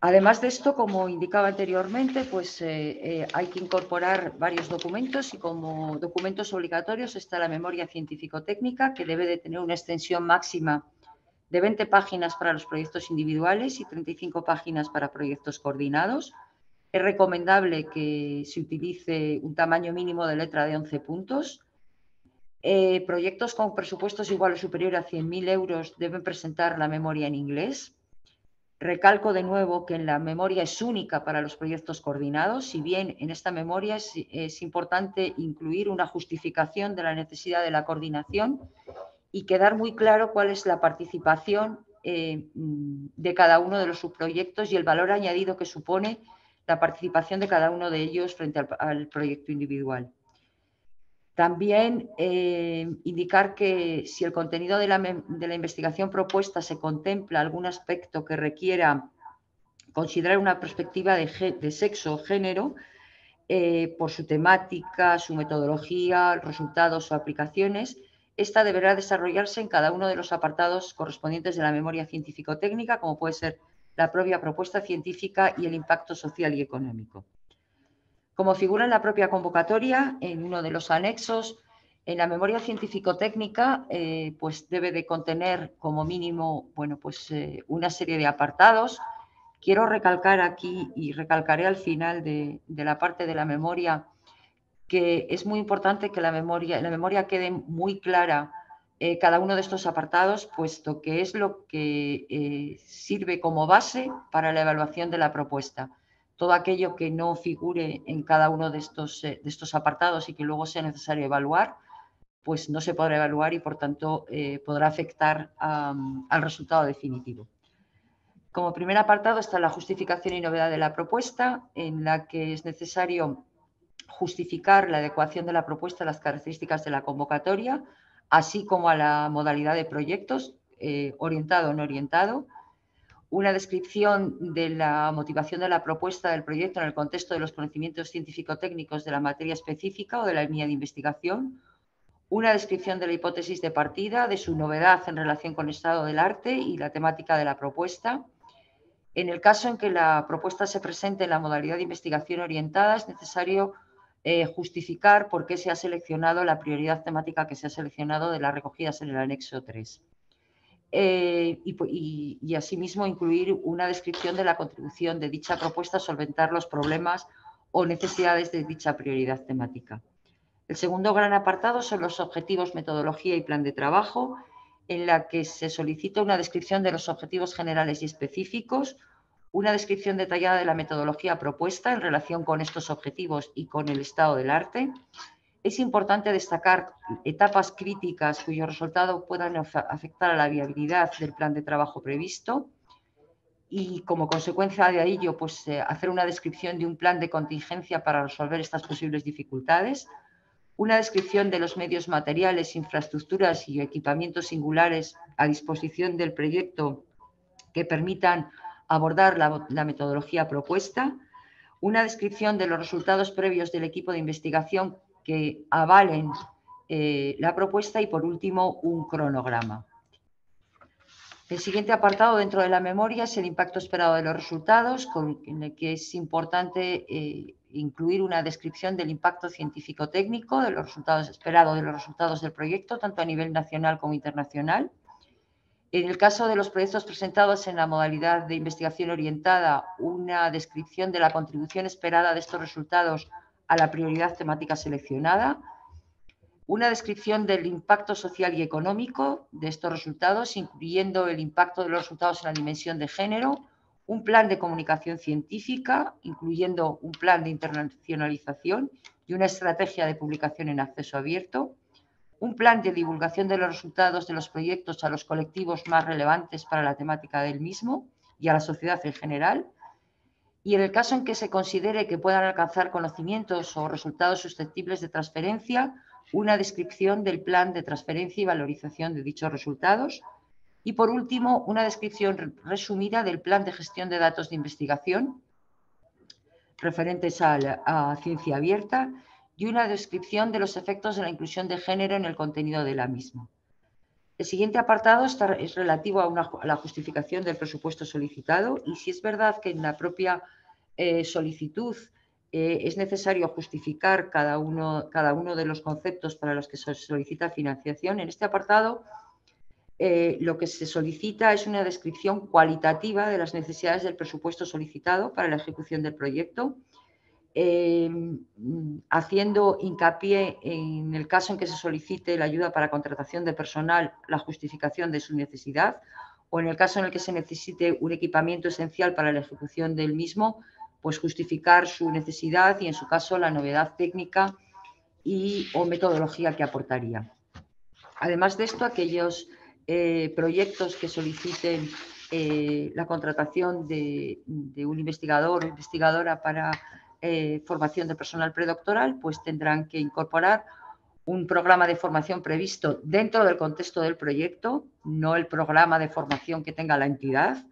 Además de esto, como indicaba anteriormente, pues hay que incorporar varios documentos y como documentos obligatorios está la memoria científico-técnica, que debe de tener una extensión máxima de 20 páginas para los proyectos individuales y 35 páginas para proyectos coordinados. Es recomendable que se utilice un tamaño mínimo de letra de 11 puntos. Proyectos con presupuestos igual o superior a 100.000 euros deben presentar la memoria en inglés. Recalco de nuevo que en la memoria es única para los proyectos coordinados, si bien en esta memoria es importante incluir una justificación de la necesidad de la coordinación y quedar muy claro cuál es la participación de cada uno de los subproyectos y el valor añadido que supone la participación de cada uno de ellos frente al proyecto individual. También indicar que si el contenido de la investigación propuesta se contempla algún aspecto que requiera considerar una perspectiva de sexo o género, por su temática, su metodología, resultados o aplicaciones. Esta deberá desarrollarse en cada uno de los apartados correspondientes de la memoria científico-técnica, como puede ser la propia propuesta científica y el impacto social y económico. Como figura en la propia convocatoria, en uno de los anexos, en la memoria científico-técnica, pues debe de contener como mínimo, bueno, pues una serie de apartados. Quiero recalcar aquí, y recalcaré al final de la parte de la memoria, que es muy importante que en la memoria quede muy clara cada uno de estos apartados, puesto que es lo que sirve como base para la evaluación de la propuesta. Todo aquello que no figure en cada uno de estos apartados y que luego sea necesario evaluar, pues no se podrá evaluar y, por tanto, podrá afectar al resultado definitivo. Como primer apartado está la justificación y novedad de la propuesta, en la que es necesario justificar la adecuación de la propuesta a las características de la convocatoria, así como a la modalidad de proyectos, orientado o no orientado, una descripción de la motivación de la propuesta del proyecto en el contexto de los conocimientos científico-técnicos de la materia específica o de la línea de investigación, una descripción de la hipótesis de partida, de su novedad en relación con el estado del arte y la temática de la propuesta. En el caso en que la propuesta se presente en la modalidad de investigación orientada, es necesario justificar por qué se ha seleccionado la prioridad temática que se ha seleccionado de las recogidas en el anexo 3. Y asimismo incluir una descripción de la contribución de dicha propuesta a solventar los problemas o necesidades de dicha prioridad temática. El segundo gran apartado son los objetivos, metodología y plan de trabajo, en la que se solicita una descripción de los objetivos generales y específicos, una descripción detallada de la metodología propuesta en relación con estos objetivos y con el estado del arte. Es importante destacar etapas críticas cuyo resultado puedan afectar a la viabilidad del plan de trabajo previsto y, como consecuencia de ello, pues, hacer una descripción de un plan de contingencia para resolver estas posibles dificultades, una descripción de los medios materiales, infraestructuras y equipamientos singulares a disposición del proyecto que permitan abordar la metodología propuesta, una descripción de los resultados previos del equipo de investigación que avalen la propuesta y, por último, un cronograma. El siguiente apartado dentro de la memoria es el impacto esperado de los resultados, en el que es importante incluir una descripción del impacto científico-técnico de los resultados esperados de los resultados del proyecto, tanto a nivel nacional como internacional. En el caso de los proyectos presentados en la modalidad de investigación orientada, una descripción de la contribución esperada de estos resultados a la prioridad temática seleccionada, una descripción del impacto social y económico de estos resultados, incluyendo el impacto de los resultados en la dimensión de género, un plan de comunicación científica, incluyendo un plan de internacionalización y una estrategia de publicación en acceso abierto, un plan de divulgación de los resultados de los proyectos a los colectivos más relevantes para la temática del mismo y a la sociedad en general, y en el caso en que se considere que puedan alcanzar conocimientos o resultados susceptibles de transferencia, una descripción del plan de transferencia y valorización de dichos resultados, y, por último, una descripción resumida del plan de gestión de datos de investigación referentes a ciencia abierta y una descripción de los efectos de la inclusión de género en el contenido de la misma. El siguiente apartado es relativo a la justificación del presupuesto solicitado, y si es verdad que en la propia solicitud es necesario justificar cada uno de los conceptos para los que se solicita financiación, en este apartado lo que se solicita es una descripción cualitativa de las necesidades del presupuesto solicitado para la ejecución del proyecto, haciendo hincapié en el caso en que se solicite la ayuda para contratación de personal, la justificación de su necesidad, o en el caso en el que se necesite un equipamiento esencial para la ejecución del mismo, pues justificar su necesidad y, en su caso, la novedad técnica o metodología que aportaría. Además de esto, aquellos proyectos que soliciten la contratación de un investigador o investigadora para formación de personal predoctoral, pues tendrán que incorporar un programa de formación previsto dentro del contexto del proyecto, no el programa de formación que tenga la entidad,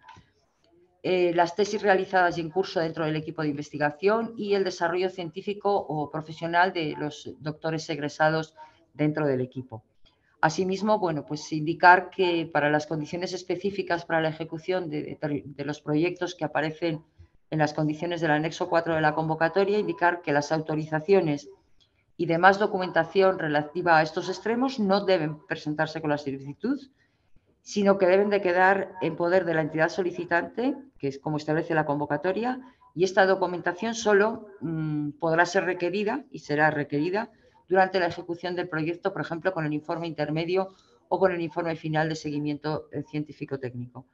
las tesis realizadas y en curso dentro del equipo de investigación y el desarrollo científico o profesional de los doctores egresados dentro del equipo. Asimismo, bueno, pues indicar que para las condiciones específicas para la ejecución de los proyectos que aparecen en las condiciones del anexo 4 de la convocatoria, indicar que las autorizaciones y demás documentación relativa a estos extremos no deben presentarse con la solicitud, sino que deben de quedar en poder de la entidad solicitante, que es como establece la convocatoria, y esta documentación solo podrá ser requerida y será requerida durante la ejecución del proyecto, por ejemplo, con el informe intermedio o con el informe final de seguimiento científico-técnico.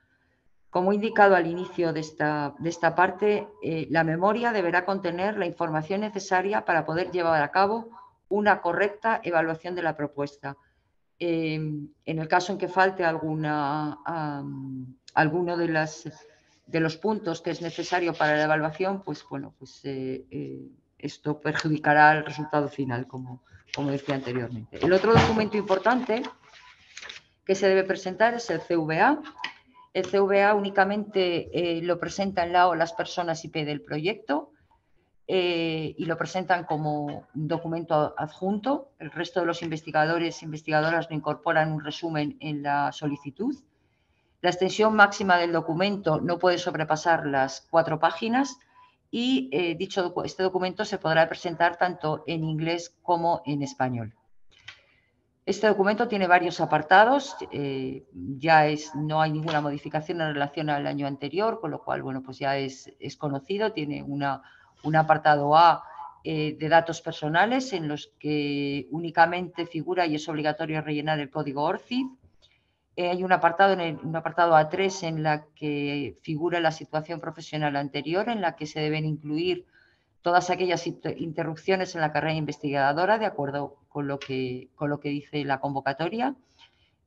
Como he indicado al inicio de esta parte, la memoria deberá contener la información necesaria para poder llevar a cabo una correcta evaluación de la propuesta. En el caso en que falte alguno de los puntos que es necesario para la evaluación, pues bueno, pues esto perjudicará el resultado final, como decía anteriormente. El otro documento importante que se debe presentar es el CVA. El CVA únicamente lo presentan las personas IP del proyecto y lo presentan como un documento adjunto. El resto de los investigadores e investigadoras lo incorporan un resumen en la solicitud. La extensión máxima del documento no puede sobrepasar las 4 páginas y este documento se podrá presentar tanto en inglés como en español. Este documento tiene varios apartados, no hay ninguna modificación en relación al año anterior, con lo cual, bueno, pues ya es conocido. Tiene un apartado A de datos personales en los que únicamente figura y es obligatorio rellenar el código ORCID. Hay un apartado A3 en la que figura la situación profesional anterior, en la que se deben incluir todas aquellas interrupciones en la carrera investigadora, de acuerdo con lo que dice la convocatoria,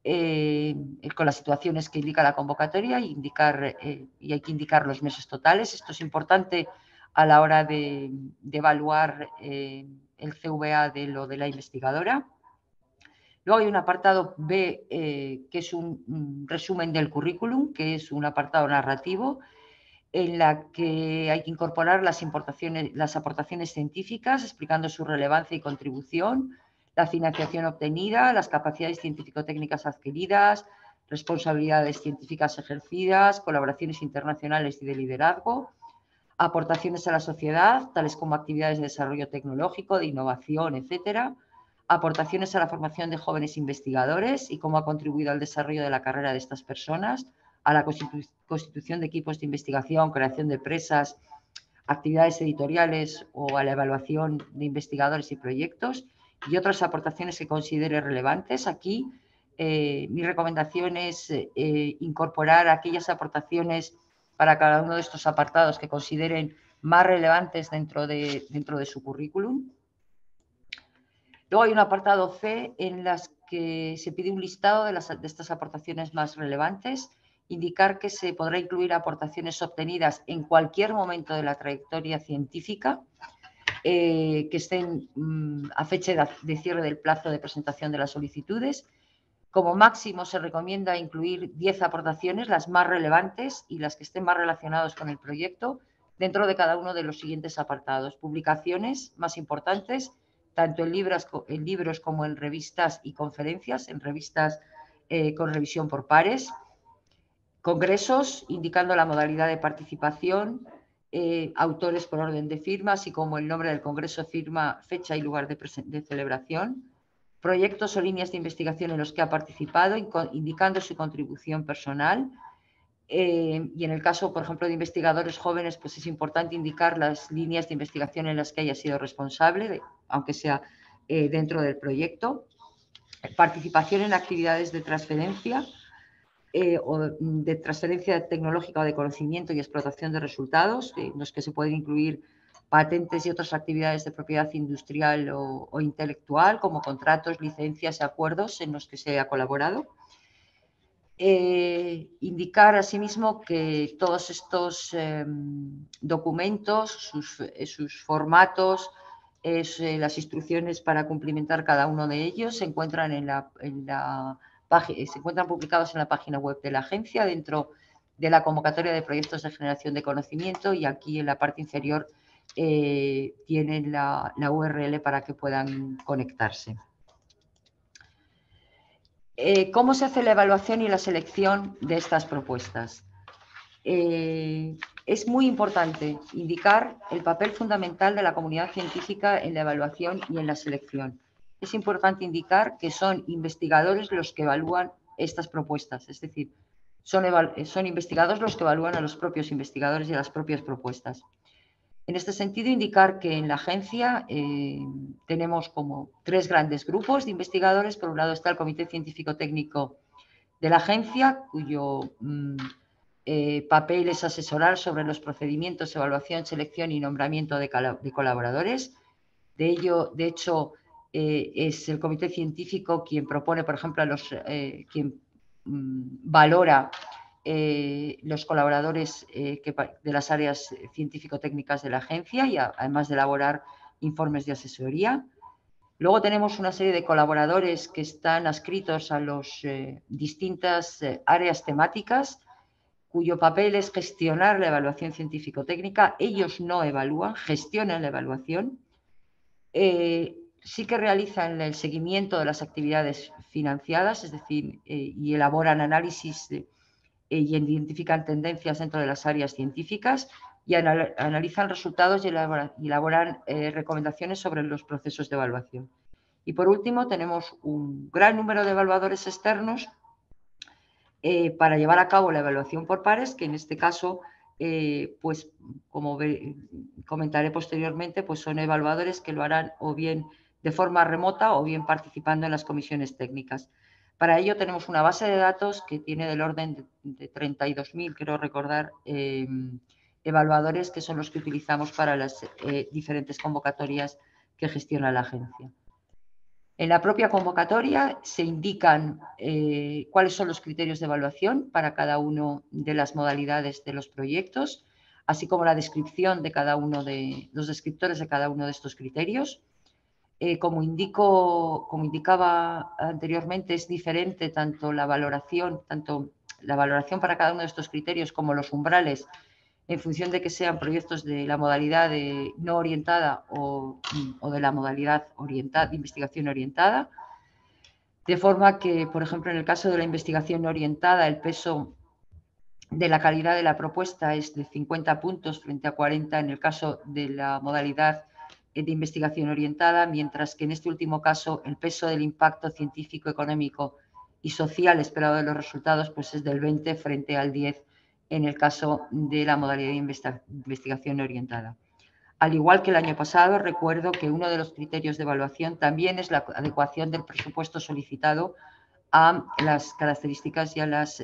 con las situaciones que indica la convocatoria y hay que indicar los meses totales. Esto es importante a la hora de evaluar el CVA de la investigadora. Luego hay un apartado B, que es un resumen del currículum, que es un apartado narrativo, en la que hay que incorporar las aportaciones científicas, explicando su relevancia y contribución, la financiación obtenida, las capacidades científico-técnicas adquiridas, responsabilidades científicas ejercidas, colaboraciones internacionales y de liderazgo, aportaciones a la sociedad, tales como actividades de desarrollo tecnológico, de innovación, etcétera, aportaciones a la formación de jóvenes investigadores y cómo ha contribuido al desarrollo de la carrera de estas personas, a la constitución de equipos de investigación, creación de empresas, actividades editoriales o a la evaluación de investigadores y proyectos, y otras aportaciones que considere relevantes. Aquí mi recomendación es incorporar aquellas aportaciones para cada uno de estos apartados que consideren más relevantes dentro de su currículum. Luego hay un apartado C en las que se pide un listado de estas aportaciones más relevantes, indicar que se podrá incluir aportaciones obtenidas en cualquier momento de la trayectoria científica, que estén a fecha de cierre del plazo de presentación de las solicitudes. Como máximo se recomienda incluir 10 aportaciones, las más relevantes y las que estén más relacionadas con el proyecto, dentro de cada uno de los siguientes apartados. Publicaciones más importantes, tanto en libros como en revistas y conferencias, en revistas con revisión por pares. Congresos, indicando la modalidad de participación, autores por orden de firma, así como el nombre del congreso, firma, fecha y lugar de celebración. Proyectos o líneas de investigación en los que ha participado, indicando su contribución personal. Y en el caso, por ejemplo, de investigadores jóvenes, pues es importante indicar las líneas de investigación en las que haya sido responsable, aunque sea dentro del proyecto. Participación en actividades de transferencia o de transferencia tecnológica o de conocimiento y explotación de resultados, en los que se pueden incluir patentes y otras actividades de propiedad industrial o intelectual, como contratos, licencias y acuerdos en los que se ha colaborado. Indicar asimismo que todos estos documentos, sus formatos, las instrucciones para cumplimentar cada uno de ellos se encuentran publicados en la página web de la agencia, dentro de la convocatoria de proyectos de generación de conocimiento, y aquí en la parte inferior tienen la URL para que puedan conectarse. ¿Cómo se hace la evaluación y la selección de estas propuestas? Es muy importante indicar el papel fundamental de la comunidad científica en la evaluación y en la selección. Es importante indicar que son investigadores los que evalúan estas propuestas, es decir, son investigadores los que evalúan a los propios investigadores y a las propias propuestas. En este sentido, indicar que en la agencia tenemos como 3 grandes grupos de investigadores. Por un lado está el Comité Científico Técnico de la agencia, cuyo papel es asesorar sobre los procedimientos, evaluación, selección y nombramiento de colaboradores. De hecho, es el Comité Científico quien propone, por ejemplo, quien valora los colaboradores de las áreas científico-técnicas de la agencia, y además de elaborar informes de asesoría. Luego tenemos una serie de colaboradores que están adscritos a las distintas áreas temáticas, cuyo papel es gestionar la evaluación científico-técnica. Ellos no evalúan, gestionan la evaluación. Sí que realizan el seguimiento de las actividades financiadas, es decir, y elaboran análisis y identifican tendencias dentro de las áreas científicas, y analizan resultados y elaboran recomendaciones sobre los procesos de evaluación. Y por último, tenemos un gran número de evaluadores externos para llevar a cabo la evaluación por pares, que en este caso, pues como comentaré posteriormente, pues son evaluadores que lo harán o bien de forma remota o bien participando en las comisiones técnicas. Para ello tenemos una base de datos que tiene del orden de 32.000, creo recordar, evaluadores, que son los que utilizamos para las diferentes convocatorias que gestiona la agencia. En la propia convocatoria se indican cuáles son los criterios de evaluación para cada una de las modalidades de los proyectos, así como la descripción de cada uno de los descriptores de cada uno de estos criterios. Como indicaba anteriormente, es diferente tanto la valoración para cada uno de estos criterios como los umbrales, en función de que sean proyectos de la modalidad no orientada o de la modalidad de investigación orientada. De forma que, por ejemplo, en el caso de la investigación no orientada, el peso de la calidad de la propuesta es de 50 puntos frente a 40 en el caso de la modalidad de investigación orientada, mientras que en este último caso el peso del impacto científico, económico y social esperado de los resultados pues es del 20 frente al 10 en el caso de la modalidad de investigación orientada. Al igual que el año pasado, recuerdo que uno de los criterios de evaluación también es la adecuación del presupuesto solicitado a las características y a las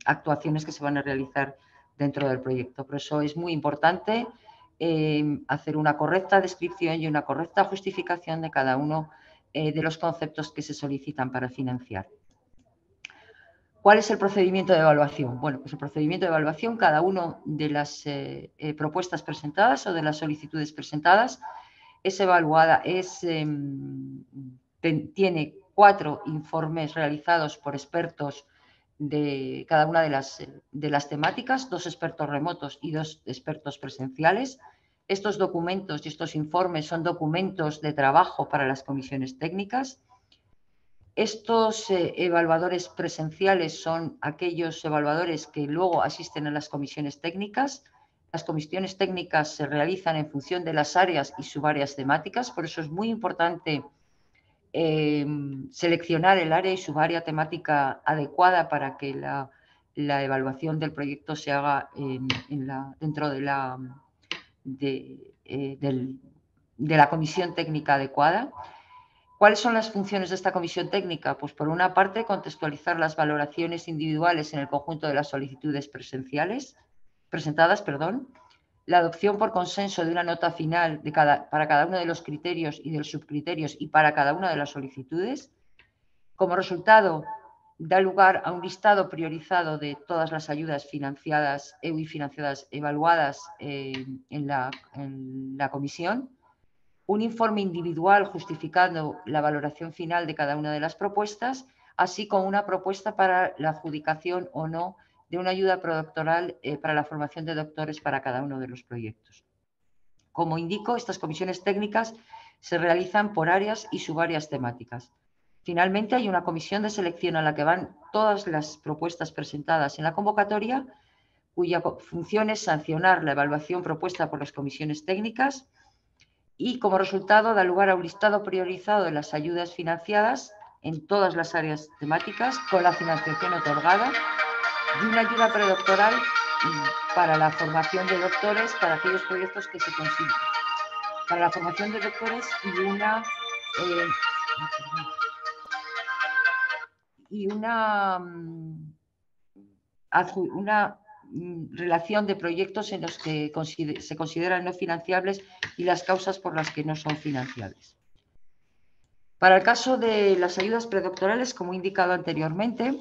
actuaciones que se van a realizar dentro del proyecto. Por eso es muy importante hacer una correcta descripción y una correcta justificación de cada uno de los conceptos que se solicitan para financiar. ¿Cuál es el procedimiento de evaluación? Bueno, pues el procedimiento de evaluación, cada una de las propuestas presentadas o de las solicitudes presentadas es evaluada, tiene 4 informes realizados por expertos de cada una de las temáticas, 2 expertos remotos y 2 expertos presenciales. Estos documentos y estos informes son documentos de trabajo para las comisiones técnicas. Estos evaluadores presenciales son aquellos evaluadores que luego asisten a las comisiones técnicas. Las comisiones técnicas se realizan en función de las áreas y subáreas temáticas, por eso es muy importante seleccionar el área y subárea temática adecuada para que la evaluación del proyecto se haga dentro de la comisión técnica adecuada. ¿Cuáles son las funciones de esta comisión técnica? Pues por una parte, contextualizar las valoraciones individuales en el conjunto de las solicitudes presentadas, la adopción por consenso de una nota final para cada uno de los criterios y de los subcriterios y para cada una de las solicitudes. Como resultado, da lugar a un listado priorizado de todas las ayudas financiadas y financiadas evaluadas en la comisión. Un informe individual justificando la valoración final de cada una de las propuestas, así como una propuesta para la adjudicación o no de una ayuda predoctoral para la formación de doctores para cada uno de los proyectos. Como indico, estas comisiones técnicas se realizan por áreas y subáreas temáticas. Finalmente, hay una comisión de selección a la que van todas las propuestas presentadas en la convocatoria, cuya función es sancionar la evaluación propuesta por las comisiones técnicas y, como resultado, da lugar a un listado priorizado de las ayudas financiadas en todas las áreas temáticas con la financiación otorgada y una ayuda predoctoral para la formación de doctores para aquellos proyectos que se consiguen. Para la formación de doctores y una relación de proyectos en los que se consideran no financiables y las causas por las que no son financiables. Para el caso de las ayudas predoctorales, como he indicado anteriormente,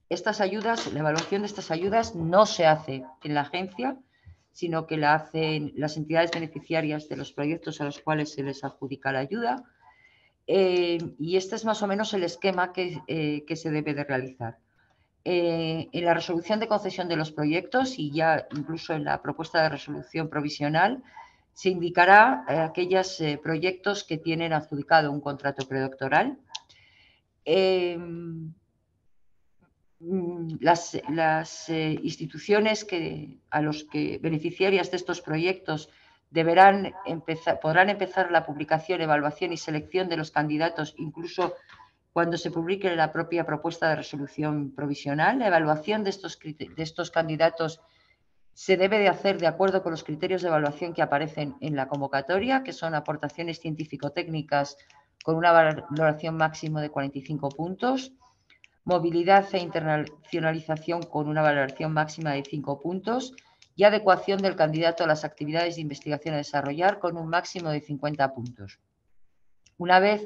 la evaluación de estas ayudas no se hace en la agencia, sino que la hacen las entidades beneficiarias de los proyectos a los cuales se les adjudica la ayuda. Y este es más o menos el esquema que se debe de realizar. En la resolución de concesión de los proyectos y ya incluso en la propuesta de resolución provisional se indicará aquellos proyectos que tienen adjudicado un contrato predoctoral. Las instituciones a los que beneficiarias de estos proyectos podrán empezar la publicación, evaluación y selección de los candidatos incluso cuando se publique la propia propuesta de resolución provisional. La evaluación de estos candidatos se debe de hacer de acuerdo con los criterios de evaluación que aparecen en la convocatoria, que son aportaciones científico-técnicas con una valoración máxima de 45 puntos, movilidad e internacionalización con una valoración máxima de 5 puntos y adecuación del candidato a las actividades de investigación a desarrollar con un máximo de 50 puntos. Una vez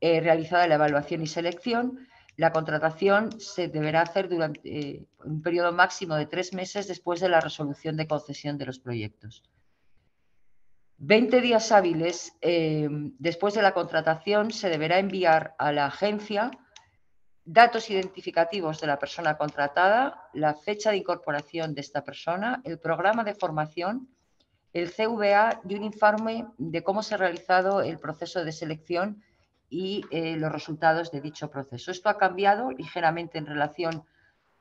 realizada la evaluación y selección, la contratación se deberá hacer durante un periodo máximo de 3 meses después de la resolución de concesión de los proyectos. 20 días hábiles después de la contratación se deberá enviar a la agencia datos identificativos de la persona contratada, la fecha de incorporación de esta persona, el programa de formación, el CVA y un informe de cómo se ha realizado el proceso de selección y los resultados de dicho proceso. Esto ha cambiado ligeramente en relación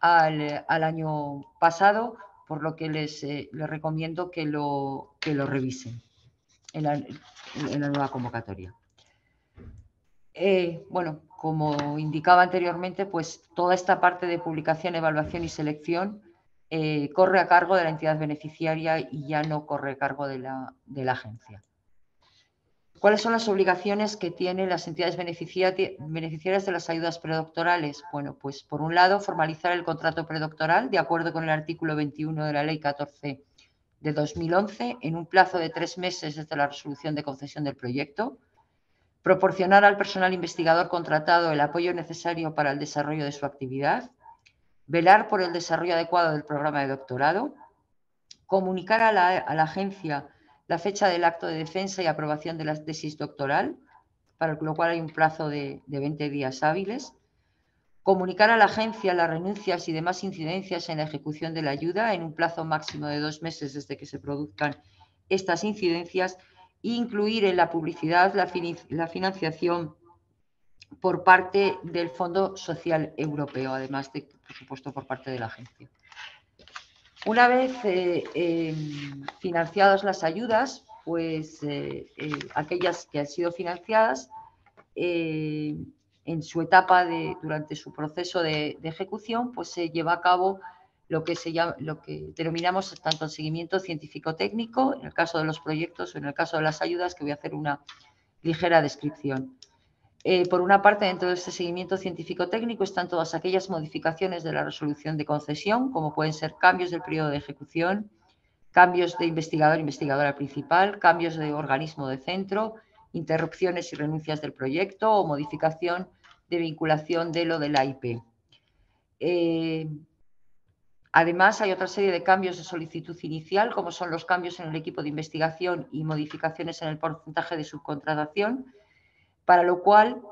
al año pasado, por lo que les recomiendo que lo revisen en la nueva convocatoria. Bueno, como indicaba anteriormente, pues toda esta parte de publicación, evaluación y selección corre a cargo de la entidad beneficiaria y ya no corre a cargo de la agencia. ¿Cuáles son las obligaciones que tienen las entidades beneficiarias de las ayudas predoctorales? Bueno, pues por un lado, formalizar el contrato predoctoral de acuerdo con el artículo 21 de la Ley 14 de 2011 en un plazo de 3 meses desde la resolución de concesión del proyecto. Proporcionar al personal investigador contratado el apoyo necesario para el desarrollo de su actividad, velar por el desarrollo adecuado del programa de doctorado, comunicar a la agencia la fecha del acto de defensa y aprobación de la tesis doctoral, para lo cual hay un plazo de 20 días hábiles, comunicar a la agencia las renuncias y demás incidencias en la ejecución de la ayuda en un plazo máximo de 2 meses desde que se produzcan estas incidencias, incluir en la publicidad la financiación por parte del Fondo Social Europeo, además de, por supuesto, por parte de la agencia. Una vez financiadas las ayudas, pues aquellas que han sido financiadas, en su etapa durante su proceso de ejecución, pues se lleva a cabo lo que denominamos tanto el seguimiento científico-técnico, en el caso de los proyectos o en el caso de las ayudas, que voy a hacer una ligera descripción. Por una parte, dentro de este seguimiento científico-técnico están todas aquellas modificaciones de la resolución de concesión, como pueden ser cambios del periodo de ejecución, cambios de investigador-investigadora principal, cambios de organismo de centro, interrupciones y renuncias del proyecto o modificación de vinculación de lo de la IP. Además, hay otra serie de cambios de solicitud inicial, como son los cambios en el equipo de investigación y modificaciones en el porcentaje de subcontratación, para lo cual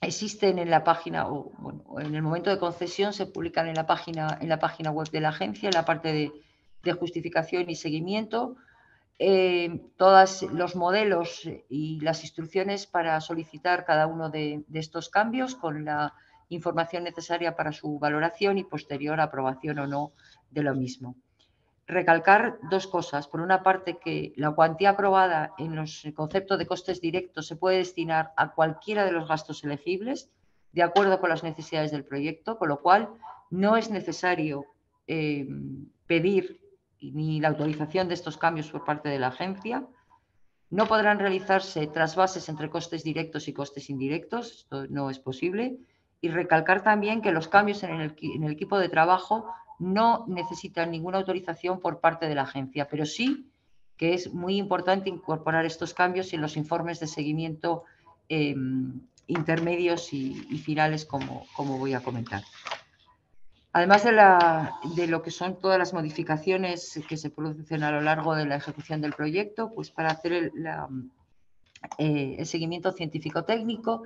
existen en la página, o bueno, en el momento de concesión se publican en la página web de la agencia, en la parte de justificación y seguimiento, todos los modelos y las instrucciones para solicitar cada uno de estos cambios con la información necesaria para su valoración y posterior aprobación o no de lo mismo. Recalcar dos cosas. Por una parte, que la cuantía aprobada en los conceptos de costes directos se puede destinar a cualquiera de los gastos elegibles de acuerdo con las necesidades del proyecto, con lo cual no es necesario pedir ni la autorización de estos cambios por parte de la agencia. No podrán realizarse trasvases entre costes directos y costes indirectos, esto no es posible. Y recalcar también que los cambios en el equipo de trabajo no necesitan ninguna autorización por parte de la agencia, pero sí que es muy importante incorporar estos cambios en los informes de seguimiento intermedios y finales, como voy a comentar. Además de lo que son todas las modificaciones que se producen a lo largo de la ejecución del proyecto, pues para hacer el seguimiento científico-técnico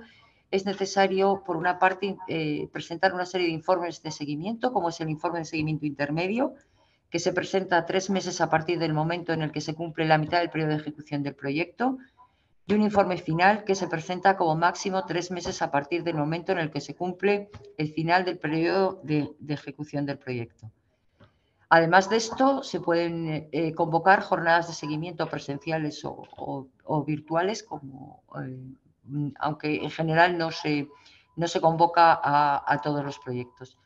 es necesario, por una parte, presentar una serie de informes de seguimiento, como es el informe de seguimiento intermedio, que se presenta 3 meses a partir del momento en el que se cumple la mitad del periodo de ejecución del proyecto, y un informe final que se presenta como máximo 3 meses a partir del momento en el que se cumple el final del periodo de ejecución del proyecto. Además de esto, se pueden convocar jornadas de seguimiento presenciales o virtuales, aunque en general no se convoca a todos los proyectos.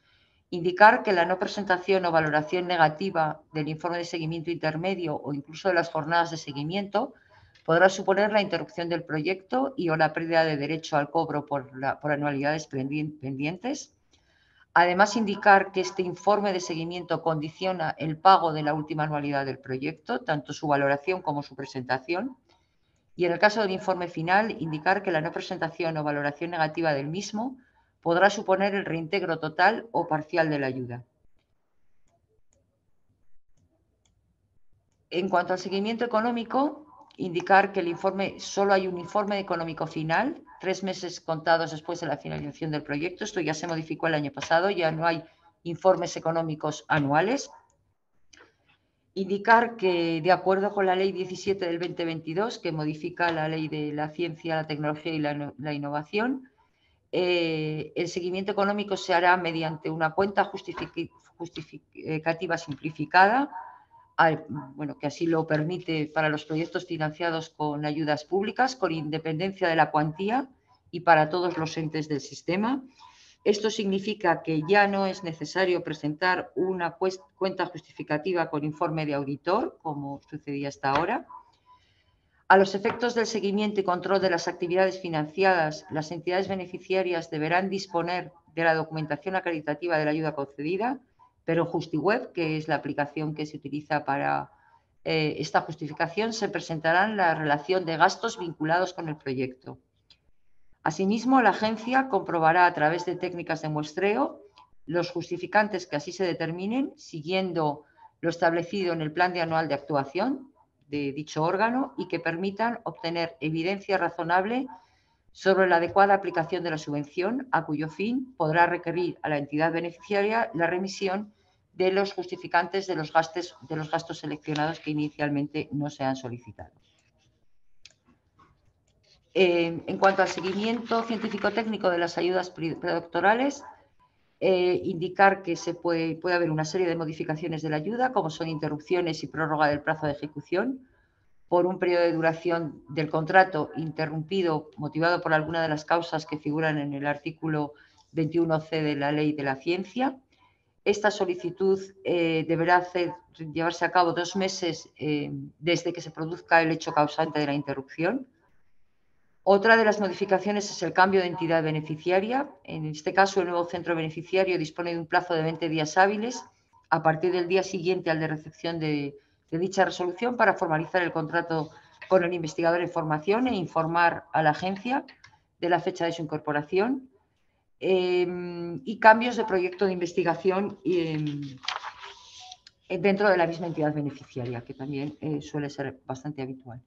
Indicar que la no presentación o valoración negativa del informe de seguimiento intermedio o incluso de las jornadas de seguimiento podrá suponer la interrupción del proyecto y o la pérdida de derecho al cobro por anualidades pendientes. Además, indicar que este informe de seguimiento condiciona el pago de la última anualidad del proyecto, tanto su valoración como su presentación. Y en el caso del informe final, indicar que la no presentación o valoración negativa del mismo podrá suponer el reintegro total o parcial de la ayuda. En cuanto al seguimiento económico, indicar que solo hay un informe económico final, 3 meses contados después de la finalización del proyecto. Esto ya se modificó el año pasado, ya no hay informes económicos anuales. Indicar que, de acuerdo con la Ley 17 del 2022, que modifica la Ley de la Ciencia, la Tecnología y la Innovación, el seguimiento económico se hará mediante una cuenta justificativa simplificada, que así lo permite para los proyectos financiados con ayudas públicas, con independencia de la cuantía y para todos los entes del sistema. Esto significa que ya no es necesario presentar una cuenta justificativa con informe de auditor, como sucedía hasta ahora. A los efectos del seguimiento y control de las actividades financiadas, las entidades beneficiarias deberán disponer de la documentación acreditativa de la ayuda concedida, pero en JustiWeb, que es la aplicación que se utiliza para esta justificación, se presentarán la relación de gastos vinculados con el proyecto. Asimismo, la agencia comprobará a través de técnicas de muestreo los justificantes que así se determinen, siguiendo lo establecido en el plan de anual de actuación de dicho órgano y que permitan obtener evidencia razonable sobre la adecuada aplicación de la subvención, a cuyo fin podrá requerir a la entidad beneficiaria la remisión de los justificantes de los gastos seleccionados que inicialmente no se han solicitado. En cuanto al seguimiento científico-técnico de las ayudas predoctorales, indicar que puede haber una serie de modificaciones de la ayuda, como son interrupciones y prórroga del plazo de ejecución, por un periodo de duración del contrato interrumpido motivado por alguna de las causas que figuran en el artículo 21C de la Ley de la Ciencia. Esta solicitud deberá llevarse a cabo 2 meses desde que se produzca el hecho causante de la interrupción. Otra de las modificaciones es el cambio de entidad beneficiaria. En este caso, el nuevo centro beneficiario dispone de un plazo de 20 días hábiles a partir del día siguiente al de recepción de dicha resolución para formalizar el contrato con el investigador en formación e informar a la agencia de la fecha de su incorporación, y cambios de proyecto de investigación dentro de la misma entidad beneficiaria, que también suele ser bastante habitual.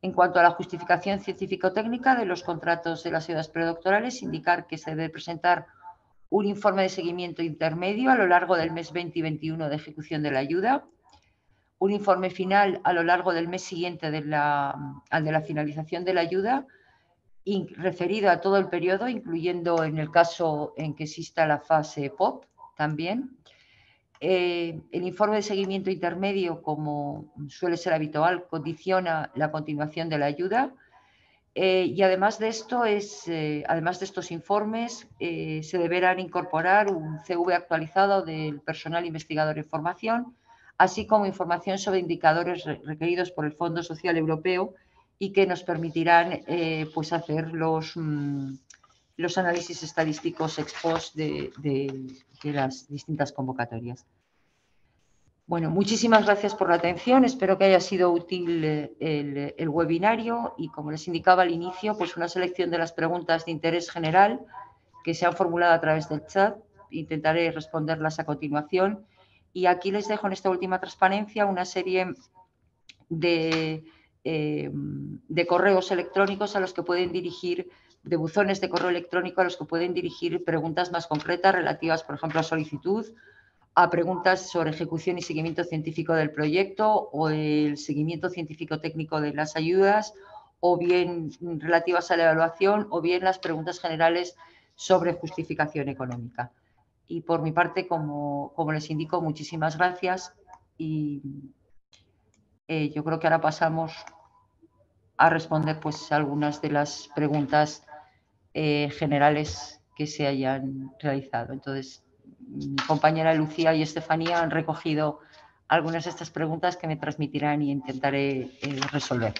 En cuanto a la justificación científico-técnica de los contratos de las ayudas predoctorales, indicar que se debe presentar un informe de seguimiento intermedio a lo largo del mes 20 y 21 de ejecución de la ayuda, un informe final a lo largo del mes siguiente al de la finalización de la ayuda, referido a todo el periodo, incluyendo en el caso en que exista la fase POP también. El informe de seguimiento intermedio, como suele ser habitual, condiciona la continuación de la ayuda. Y además de estos informes, se deberán incorporar un CV actualizado del personal investigador en formación, así como información sobre indicadores requeridos por el Fondo Social Europeo y que nos permitirán pues hacer los análisis estadísticos ex post de las distintas convocatorias. Bueno, muchísimas gracias por la atención. Espero que haya sido útil el webinario y, como les indicaba al inicio, pues una selección de las preguntas de interés general que se han formulado a través del chat. Intentaré responderlas a continuación. Y aquí les dejo en esta última transparencia una serie de correos electrónicos a los que pueden dirigir, de buzones de correo electrónico a los que pueden dirigir preguntas más concretas relativas, por ejemplo, a solicitud, a preguntas sobre ejecución y seguimiento científico del proyecto o el seguimiento científico-técnico de las ayudas, o bien relativas a la evaluación, o bien las preguntas generales sobre justificación económica. Y por mi parte, como les indico, muchísimas gracias y yo creo que ahora pasamos a responder pues algunas de las preguntas generales que se hayan realizado. Entonces, mi compañera Lucía y Estefanía han recogido algunas de estas preguntas que me transmitirán y intentaré resolver.